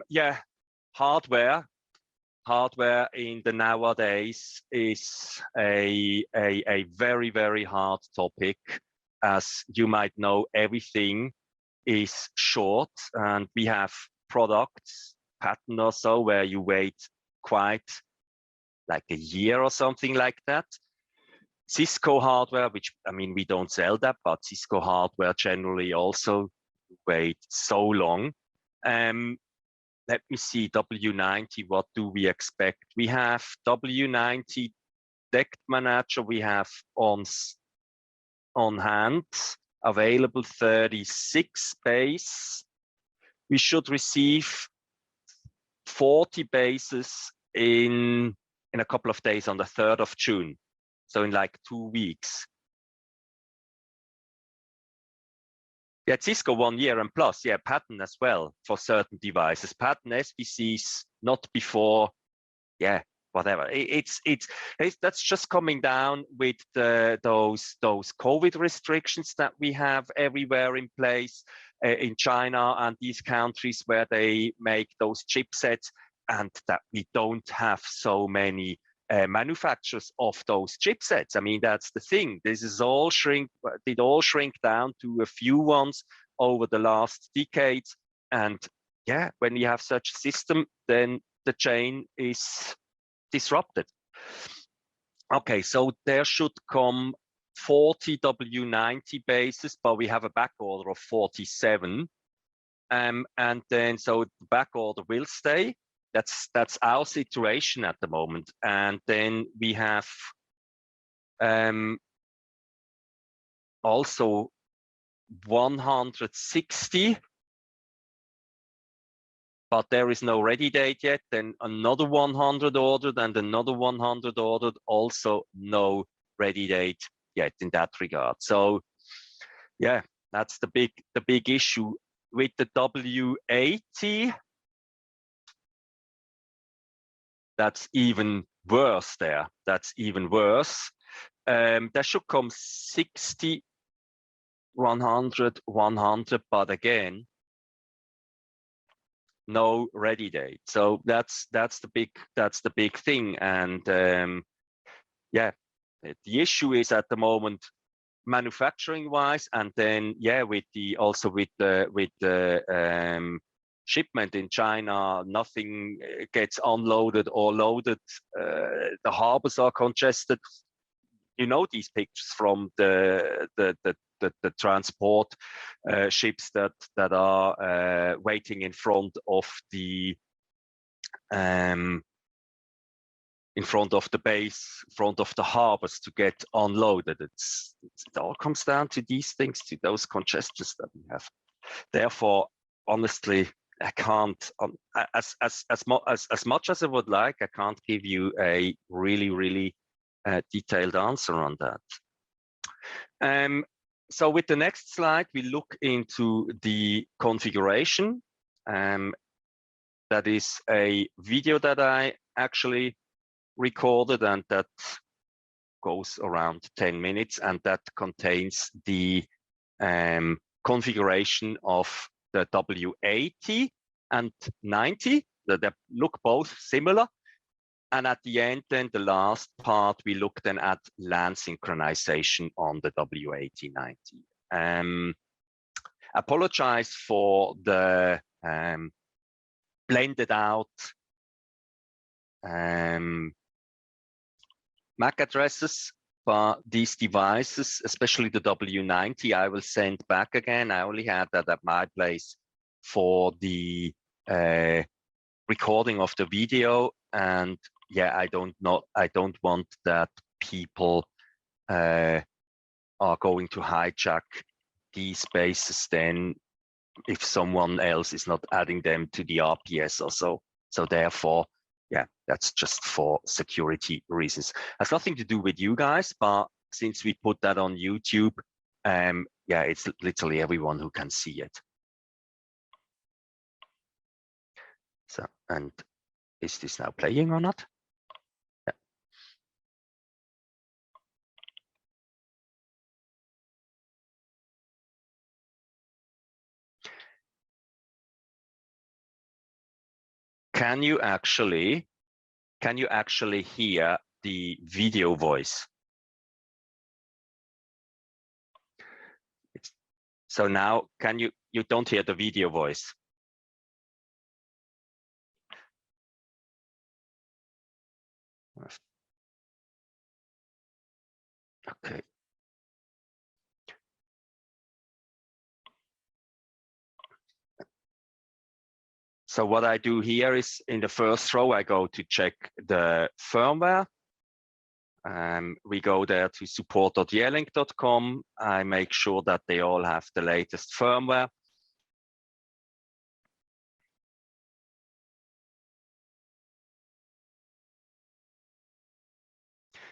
Speaker 1: Yeah, hardware in the nowadays is a very, very hard topic. As you might know, everything is short, and we have products, patent or so, where you wait quite like a year or something like that. Cisco hardware, which, I mean, we don't sell that, but Cisco hardware generally also wait so long. Let me see, W90, what do we expect? We have W90 DECT manager, we have on hand, available 36 base. We should receive 40 bases in a couple of days, on the 3rd of June. So in like 2 weeks. Yeah, Cisco 1 year and plus, yeah, patent as well for certain devices. Patent SBCs not before, yeah, whatever. That's just coming down with those COVID restrictions that we have everywhere in place. in China and these countries where they make those chipsets, and that we don't have so many manufacturers of those chipsets. I mean, that's the thing. This is all shrink down to a few ones over the last decades. And yeah, when you have such a system, then the chain is disrupted. Okay, so there should come 40 W90 bases, but we have a back order of 47. And then so the back order will stay. That's our situation at the moment. And then we have also 160, but there is no ready date yet. Then another 100 ordered and another 100 ordered, also no ready date yet in that regard. So yeah, that's the big issue with the W80. That's even worse there. That's even worse. There should come 60, 100, 100, but again, no ready date. So that's the big thing. And yeah, the issue is at the moment manufacturing wise, and then yeah, with the shipment in China, nothing gets unloaded or loaded. The harbors are congested. You know these pictures from the transport ships that are waiting in front of the base, front of the harbors to get unloaded. It all comes down to these things, to those congestions that we have. Therefore, honestly, I can't, as much as I would like, I can't give you a really detailed answer on that. So with the next slide, we look into the configuration. That is a video that I actually recorded, and that goes around 10 minutes, and that contains the configuration of the W80 and 90. They look both similar. And at the end, then the last part, we look then at LAN synchronization on the W8090. Apologize for the blended out MAC addresses, but these devices, especially the W90, I will send back again. I only had that at my place for the recording of the video, and yeah, I don't want that people are going to hijack these bases then if someone else is not adding them to the RPS or so. So therefore, yeah, that's just for security reasons. Has nothing to do with you guys, but since we put that on YouTube, yeah, it's literally everyone who can see it. So, and is this now playing or not? Yeah. Can you actually hear the video voice? So now, you don't hear the video voice? Okay. So what I do here is, in the first row, I go to check the firmware. We go there to support.yealink.com. I make sure that they all have the latest firmware.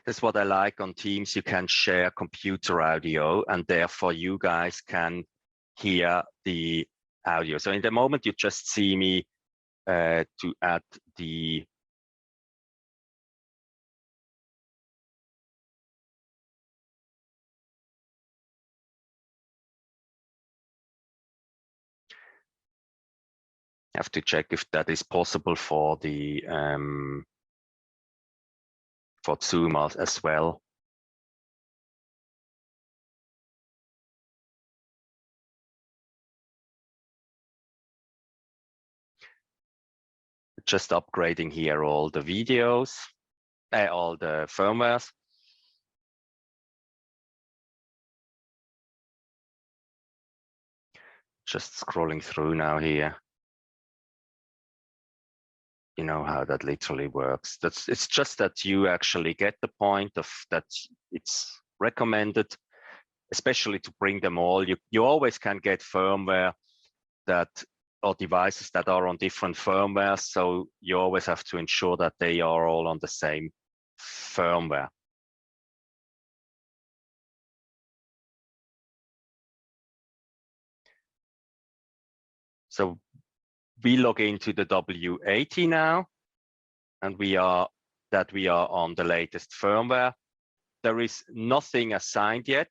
Speaker 1: That's what I like on Teams. You can share computer audio, and therefore you guys can hear the audio. So in the moment, you just see me to add the Have to check if that is possible for the for Zoom as well. Just upgrading here all the videos, all the firmwares. Just scrolling through now here. You know how that literally works. It's just that you actually get the point of that it's recommended, especially to bring them all. You always can get firmware that or devices that are on different firmware, so you always have to ensure that they are all on the same firmware. So we log into the W80 now, and we are on the latest firmware. There is nothing assigned yet.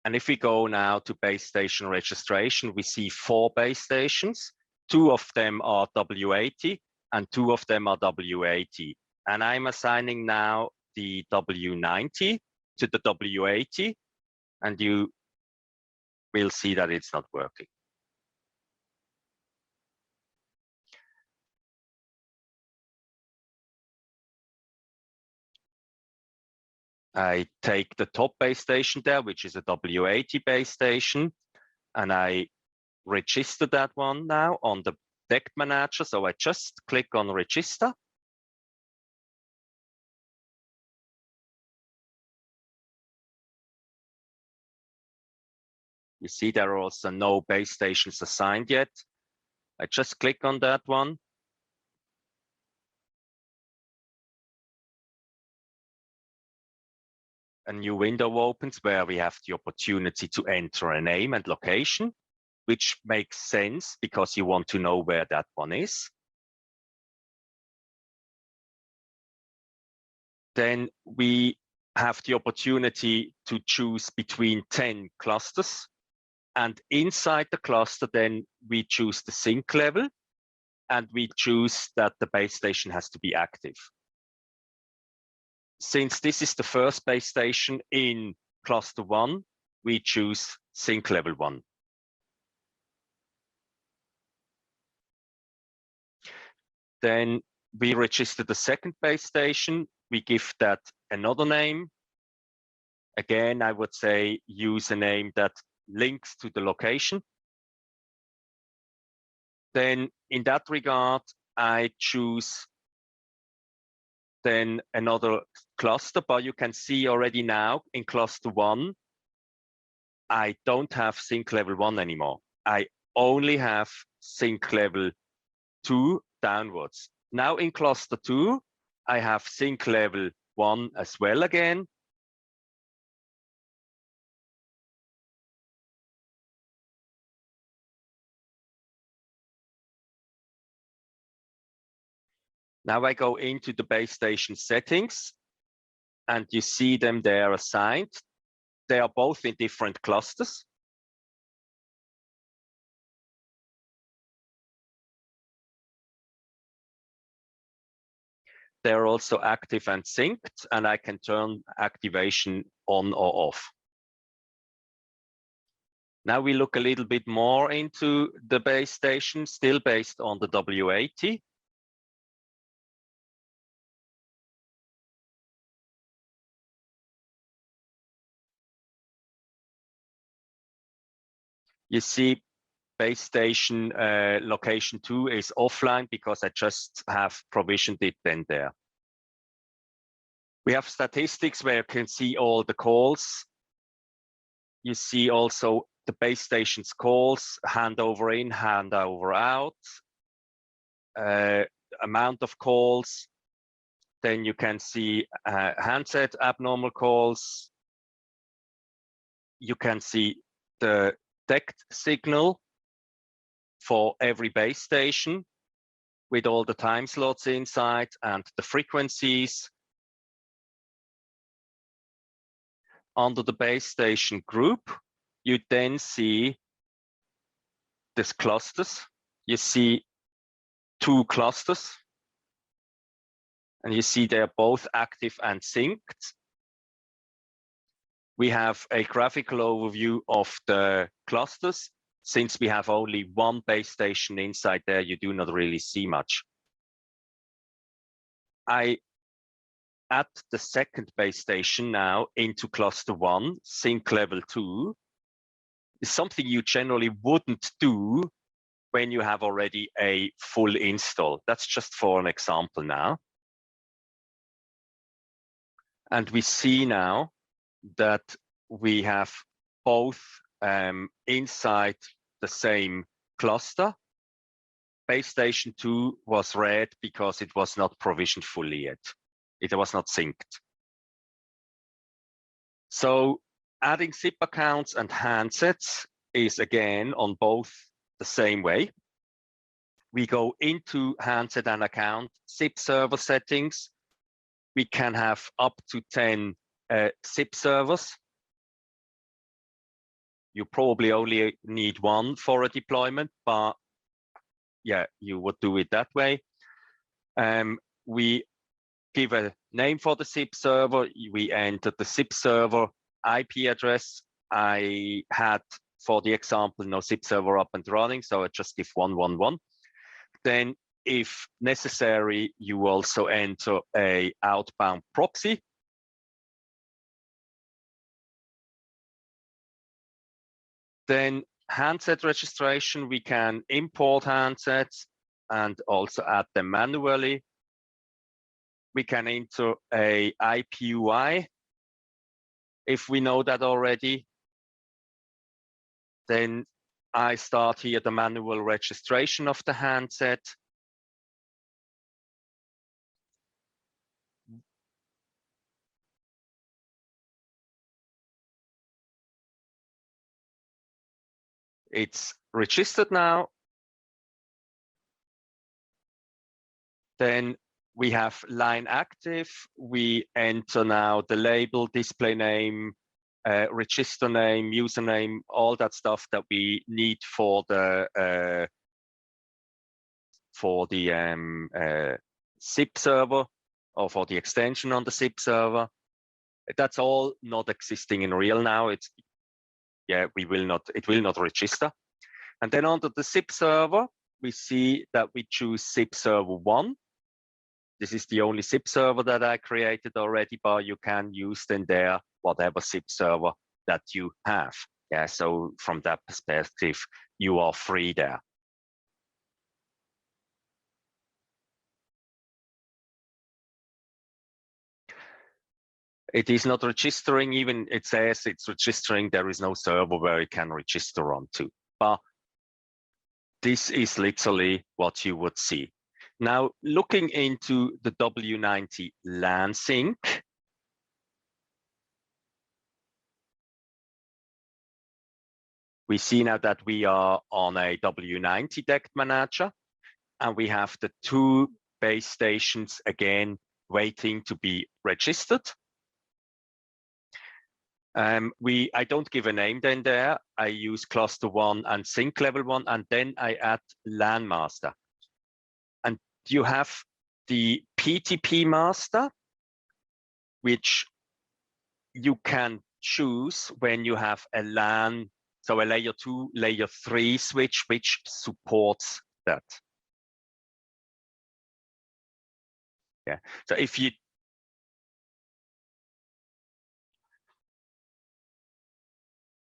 Speaker 1: And if we go now to base station registration, we see 4 base stations. 2 of them are W80 and 2 of them are W80. And I'm assigning now the W90 to the W80, and you will see that it's not working. I take the top base station there, which is a W80 base station, and I register that one now on the DECT manager. So I just click on register. You see there are also no base stations assigned yet. I just click on that one. A new window opens where we have the opportunity to enter a name and location, which makes sense because you want to know where that one is. Then we have the opportunity to choose between 10 clusters. And inside the cluster, then we choose the sync level, and we choose that the base station has to be active. Since this is the first base station in cluster 1, we choose sync level 1. Then we register the second base station. We give that another name. Again, I would say use a name that links to the location. Then in that regard, I choose then another cluster, but you can see already now in cluster 1, I don't have sync level 1 anymore. I only have sync level 2 downwards. Now in cluster 2, I have sync level 1 as well again. Now I go into the base station settings, and you see them there assigned. They are both in different clusters. They're also active and synced, and I can turn activation on or off. Now we look a little bit more into the base station, still based on the W80. You see base station location 2 is offline because I just have provisioned it then there. We have statistics where you can see all the calls. You see also the base station's calls, handover in, handover out, amount of calls. Then you can see handset abnormal calls. You can see the DECT signal for every base station with all the time slots inside and the frequencies. Under the base station group, you then see these clusters. You see 2 clusters, and you see they're both active and synced. We have a graphical overview of the clusters. Since we have only one base station inside there, you do not really see much. I add the second base station now into cluster 1, sync level 2. Is something you generally wouldn't do when you have already a full install. That's just for an example now. And we see now that we have both inside the same cluster. Base station 2 was red because it was not provisioned fully yet. It was not synced. So adding SIP accounts and handsets is again on both the same way. We go into handset and account, SIP server settings. We can have up to 10 SIP servers. You probably only need 1 for a deployment, but yeah, you would do it that way. We give a name for the SIP server. We enter the SIP server IP address. I had, for the example, no SIP server up and running, so I just give 111. Then, if necessary, you also enter a outbound proxy. Then handset registration, we can import handsets and also add them manually. We can enter a IPUI if we know that already. Then I start here the manual registration of the handset. It's registered now. Then we have line active. We enter now the label, display name, register name, username, all that stuff that we need for the SIP server or for the extension on the SIP server. That's all not existing in real now. It's, yeah, it will not register. And then under the SIP server, we see that we choose SIP server 1. This is the only SIP server that I created already, but you can use then there whatever SIP server that you have. Yeah, so from that perspective, you are free there. It is not registering, even it says it's registering, there is no server where it can register onto. But this is literally what you would see. Now, looking into the W90 Lansing, we see now that we are on a W90 DECT manager, and we have the 2 base stations again waiting to be registered. I don't give a name then there. I use cluster 1 and sync level 1, and then I add LAN master. And you have the PTP master, which you can choose when you have a LAN, so a layer 2, layer 3 switch, which supports that. Yeah, so if you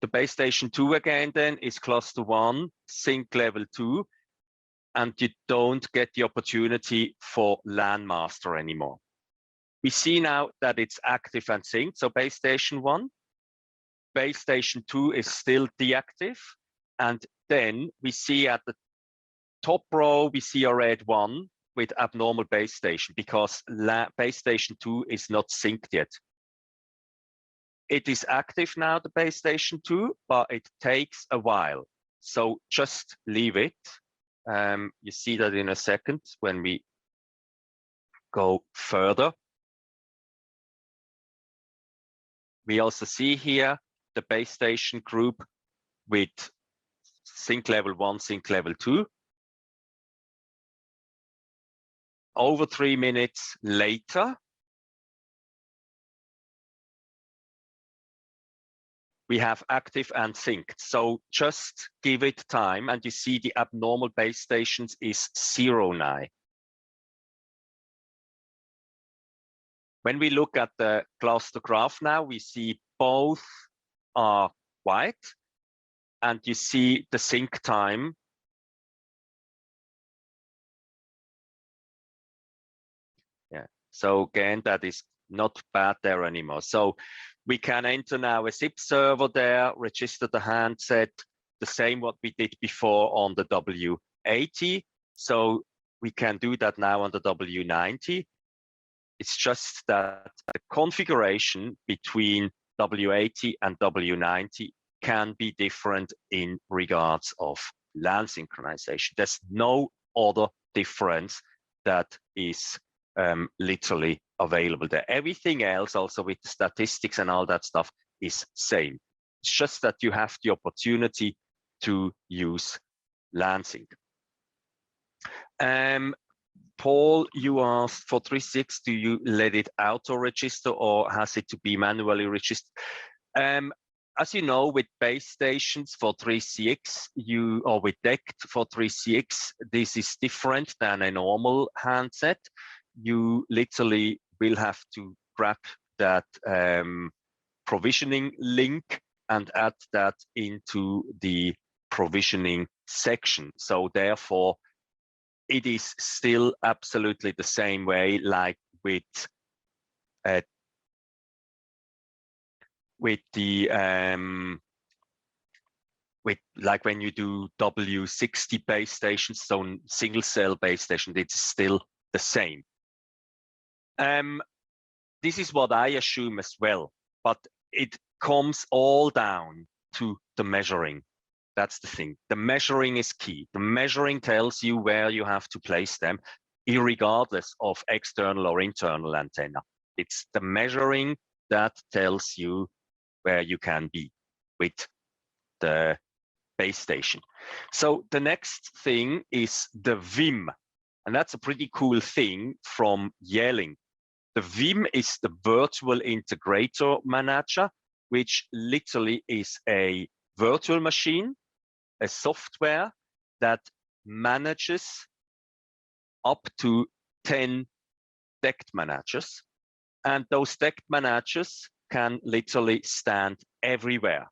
Speaker 1: the base station 2 again then is cluster 1, sync level 2, and you don't get the opportunity for LAN master anymore. We see now that it's active and synced, so base station 1. Base station 2 is still deactive, and then we see at the top row, we see a red 1 with abnormal base station because base station 2 is not synced yet. It is active now, the base station 2, but it takes a while. So just leave it. You see that in a second when we go further. We also see here the base station group with sync level 1, sync level 2. Over 3 minutes later, we have active and synced. So just give it time, and you see the abnormal base stations is 0 now. When we look at the cluster graph now, we see both are white, and you see the sync time. Yeah, so again, that is not bad there anymore. So we can enter now a zip server there, register the handset, the same what we did before on the W80. So we can do that now on the W90. It's just that the configuration between W80 and W90 can be different in regards of LAN synchronization. There's no other difference that is literally available there. Everything else, also with the statistics and all that stuff, is same. It's just that you have the opportunity to use Lansing. Paul, you asked for 3.6, do you let it auto-register or has it to be manually registered? As you know, with base stations for 3CX, or with DECT for 3CX, this is different than a normal handset. You literally will have to grab that provisioning link and add that into the provisioning section. So therefore, it is still absolutely the same way, like with like when you do W60 base stations, so single cell base station, it's still the same. This is what I assume as well, but it comes all down to the measuring. That's the thing. The measuring is key. The measuring tells you where you have to place them, irregardless of external or internal antenna. It's the measuring that tells you where you can be with the base station. So the next thing is the VIM, and that's a pretty cool thing from Yealink. The VIM is the Virtual Integrator Manager, which literally is a virtual machine, a software that manages up to 10 DECT managers. And those DECT managers can literally stand everywhere.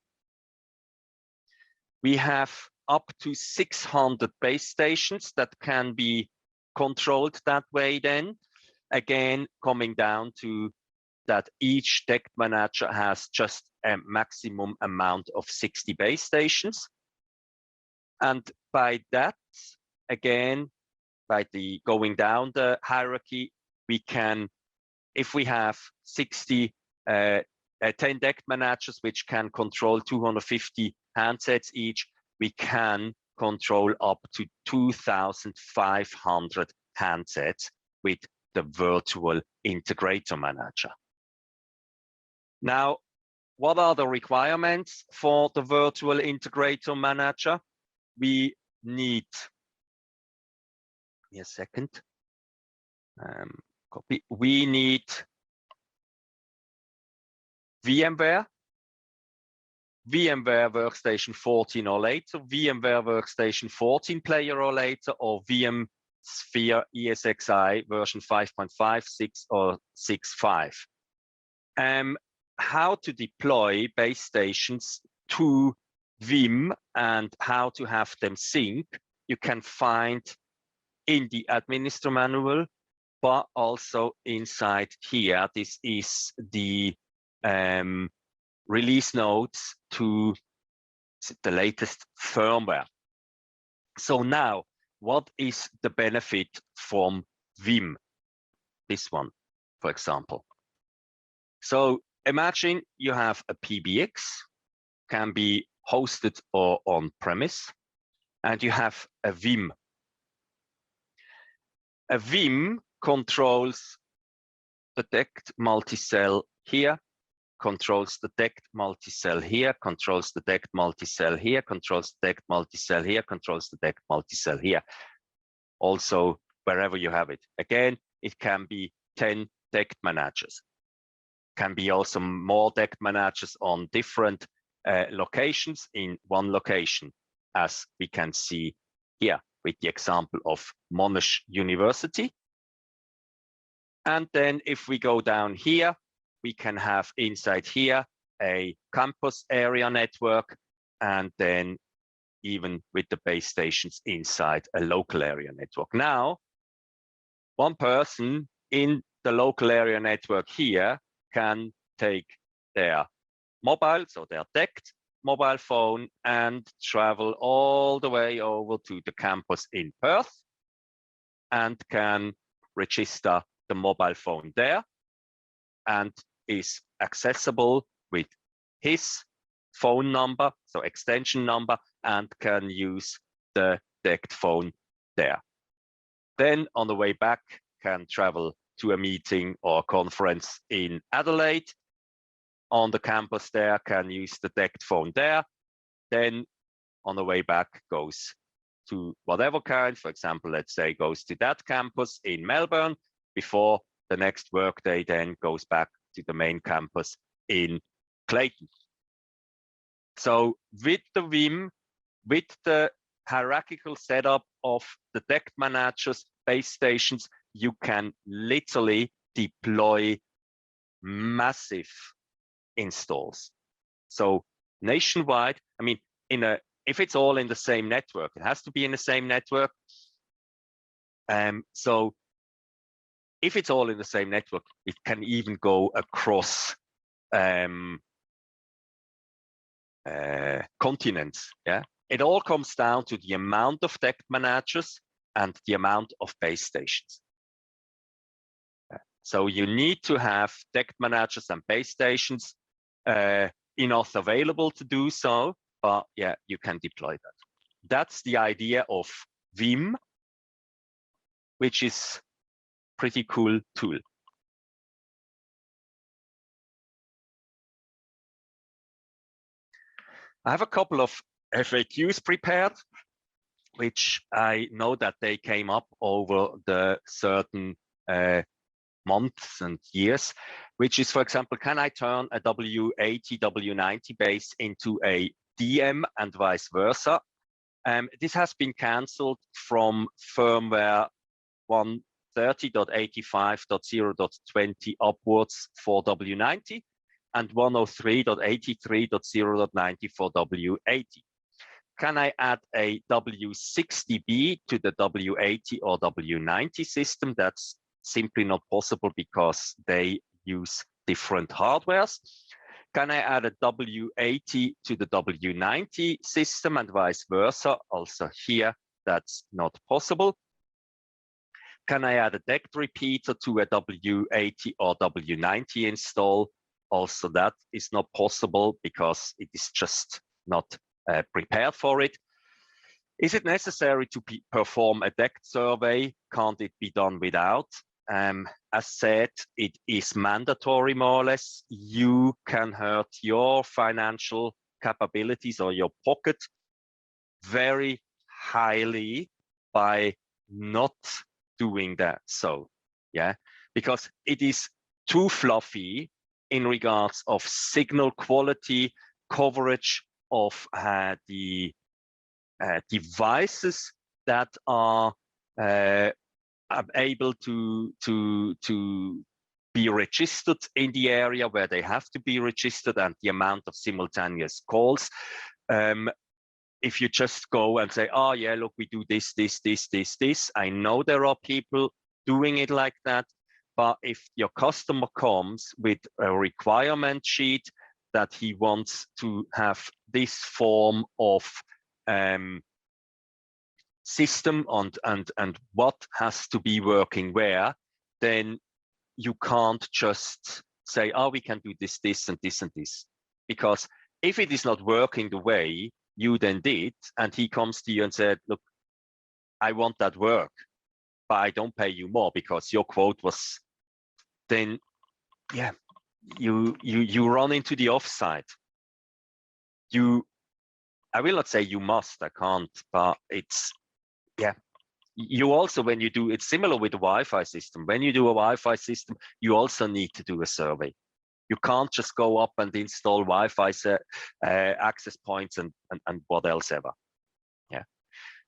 Speaker 1: We have up to 600 base stations that can be controlled that way then. Again, coming down to that each DECT manager has just a maximum amount of 60 base stations. And by that, again, by the going down the hierarchy, we can, if we have 10 DECT managers, which can control 250 handsets each, we can control up to 2,500 handsets with the Virtual Integrator Manager. Now, what are the requirements for the Virtual Integrator Manager? We need, give me a second, copy. We need VMware Workstation 14 or later, VMware Workstation 14 player or later, or vSphere ESXi version 5.5, 6, or 6.5. How to deploy base stations to VIM and how to have them sync, you can find in the administrator manual, but also inside here. This is the release notes to the latest firmware. So now, what is the benefit from VIM? This one, for example. So imagine you have a PBX, can be hosted or on-premise, and you have a VIM. A VIM controls the DECT multicell here, controls the DECT multicell here, controls the DECT multicell here, controls the DECT multicell here, controls the DECT multicell here. Also, wherever you have it. Again, it can be 10 DECT managers. Can be also more DECT managers on different locations in one location, as we can see here with the example of Monash University. And then if we go down here, we can have inside here a campus area network, and then even with the base stations inside a local area network. Now, one person in the local area network here can take their mobile, so their DECT mobile phone, and travel all the way over to the campus in Perth and can register the mobile phone there and is accessible with his phone number, so extension number, and can use the DECT phone there. Then on the way back, can travel to a meeting or conference in Adelaide. On the campus there, can use the DECT phone there. Then on the way back, goes to whatever kind, for example, let's say goes to that campus in Melbourne before the next workday, then goes back to the main campus in Clayton. So with the Vim, with the hierarchical setup of the DECT managers, base stations, you can literally deploy massive installs. So nationwide, I mean, if it's all in the same network, it has to be in the same network. So if it's all in the same network, it can even go across continents. Yeah, it all comes down to the amount of DECT managers and the amount of base stations. So you need to have DECT managers and base stations enough available to do so, but yeah, you can deploy that. That's the idea of Vim, which is pretty cool tool. I have a couple of FAQs prepared, which I know that they came up over the certain months and years, which is, for example, can I turn a W80, W90 base into a DM and vice versa? This has been cancelled from firmware 130.85.0.20 upwards for W90 and 103.83.0.90 for W80. Can I add a W60B to the W80 or W90 system? That's simply not possible because they use different hardwares. Can I add a W80 to the W90 system and vice versa? Also here, that's not possible. Can I add a DECT repeater to a W80 or W90 install? Also, that is not possible because it is just not prepared for it. Is it necessary to perform a DECT survey? Can't it be done without? As said, it is mandatory more or less. You can hurt your financial capabilities or your pocket very highly by not doing that. So, yeah, because it is too fluffy in regards of signal quality, coverage of the devices that are able to be registered in the area where they have to be registered, and the amount of simultaneous calls. If you just go and say, oh yeah, look, we do this, I know there are people doing it like that, but if your customer comes with a requirement sheet that he wants to have this form of system and what has to be working where, then you can't just say, oh, we can do this, and this, and this. Because if it is not working the way you then did, and he comes to you and said, look, I want that work, but I don't pay you more because your quote was, then, yeah, you run into the offside. I will not say you must, I can't, but it's, yeah. You also, when you do, it's similar with the Wi-Fi system. When you do a Wi-Fi system, you also need to do a survey. You can't just go up and install Wi-Fi access points and what else ever. Yeah.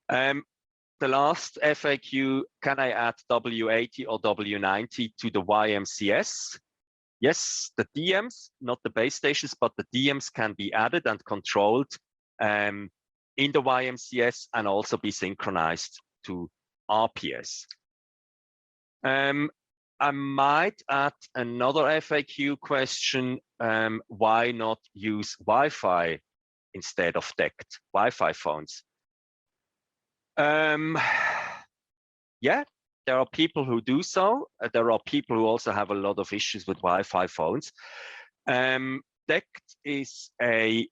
Speaker 1: The last FAQ, can I add W80 or W90 to the YMCS? Yes, the DMs, not the base stations, but the DMs can be added and controlled in the YMCS and also be synchronized to RPS. I might add another FAQ question, why not use Wi-Fi instead of DECT, Wi-Fi phones? Yeah, there are people who do so. There are people who also have a lot of issues with Wi-Fi phones. DECT is a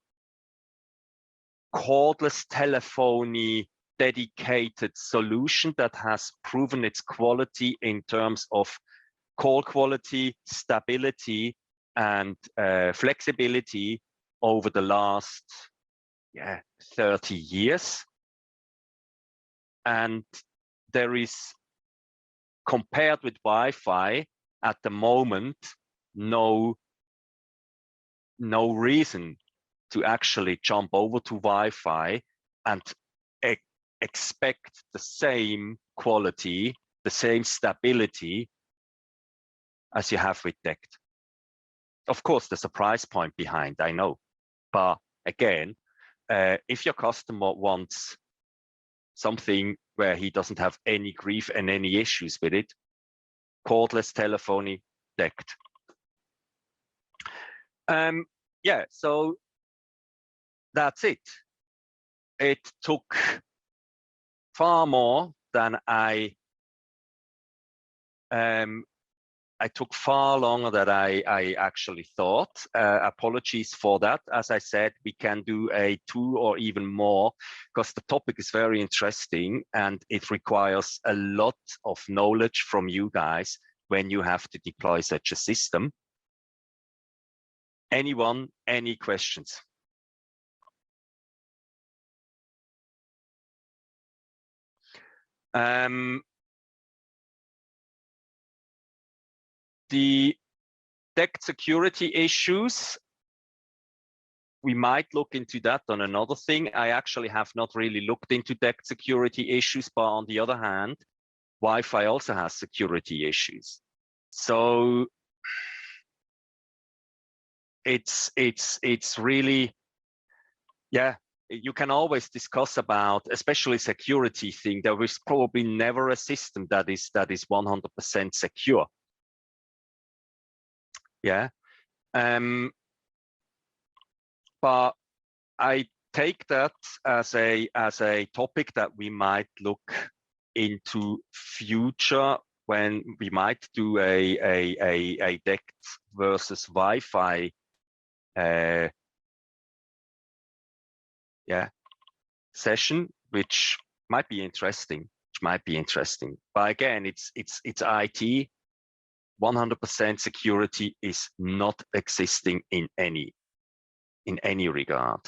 Speaker 1: cordless telephony dedicated solution that has proven its quality in terms of call quality, stability, and flexibility over the last 30 years. And there is, compared with Wi-Fi at the moment, no reason to actually jump over to Wi-Fi and expect the same quality, the same stability as you have with DECT. Of course, there's a price point behind, I know. But again, if your customer wants something where he doesn't have any grief and any issues with it, cordless telephony, DECT. Yeah, so that's it. It took far more than I took far longer than I actually thought. Apologies for that. As I said, we can do a 2 or even more because the topic is very interesting and it requires a lot of knowledge from you guys when you have to deploy such a system. Anyone, any questions? The DECT security issues, we might look into that on another thing. I actually have not really looked into DECT security issues, but on the other hand, Wi-Fi also has security issues. So it's really, yeah, you can always discuss about, especially security thing. There is probably never a system that is 100% secure. Yeah. But I take that as a topic that we might look into future when we might do a DECT versus Wi-Fi session, which might be interesting. But again, it's IT. 100% security is not existing in any regard.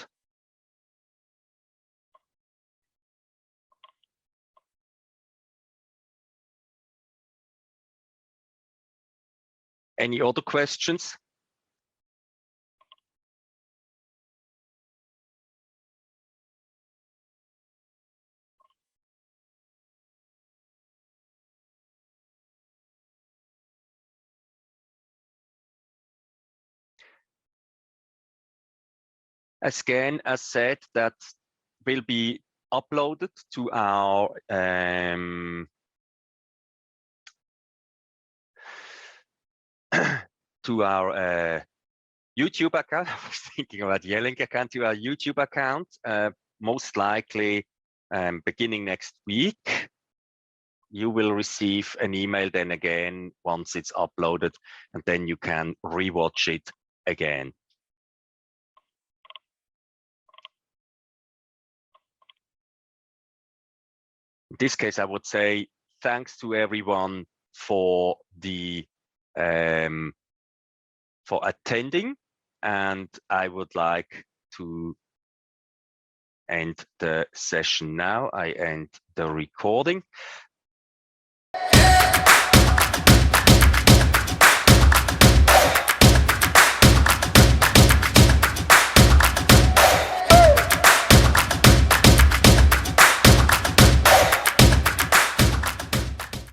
Speaker 1: Any other questions? Again, as said, that will be uploaded to our YouTube account. I was thinking about Yealink account, to our YouTube account, most likely beginning next week. You will receive an email then again once it's uploaded, and then you can rewatch it again. In this case, I would say thanks to everyone for the for attending, and I would like to end the session now. I end the recording.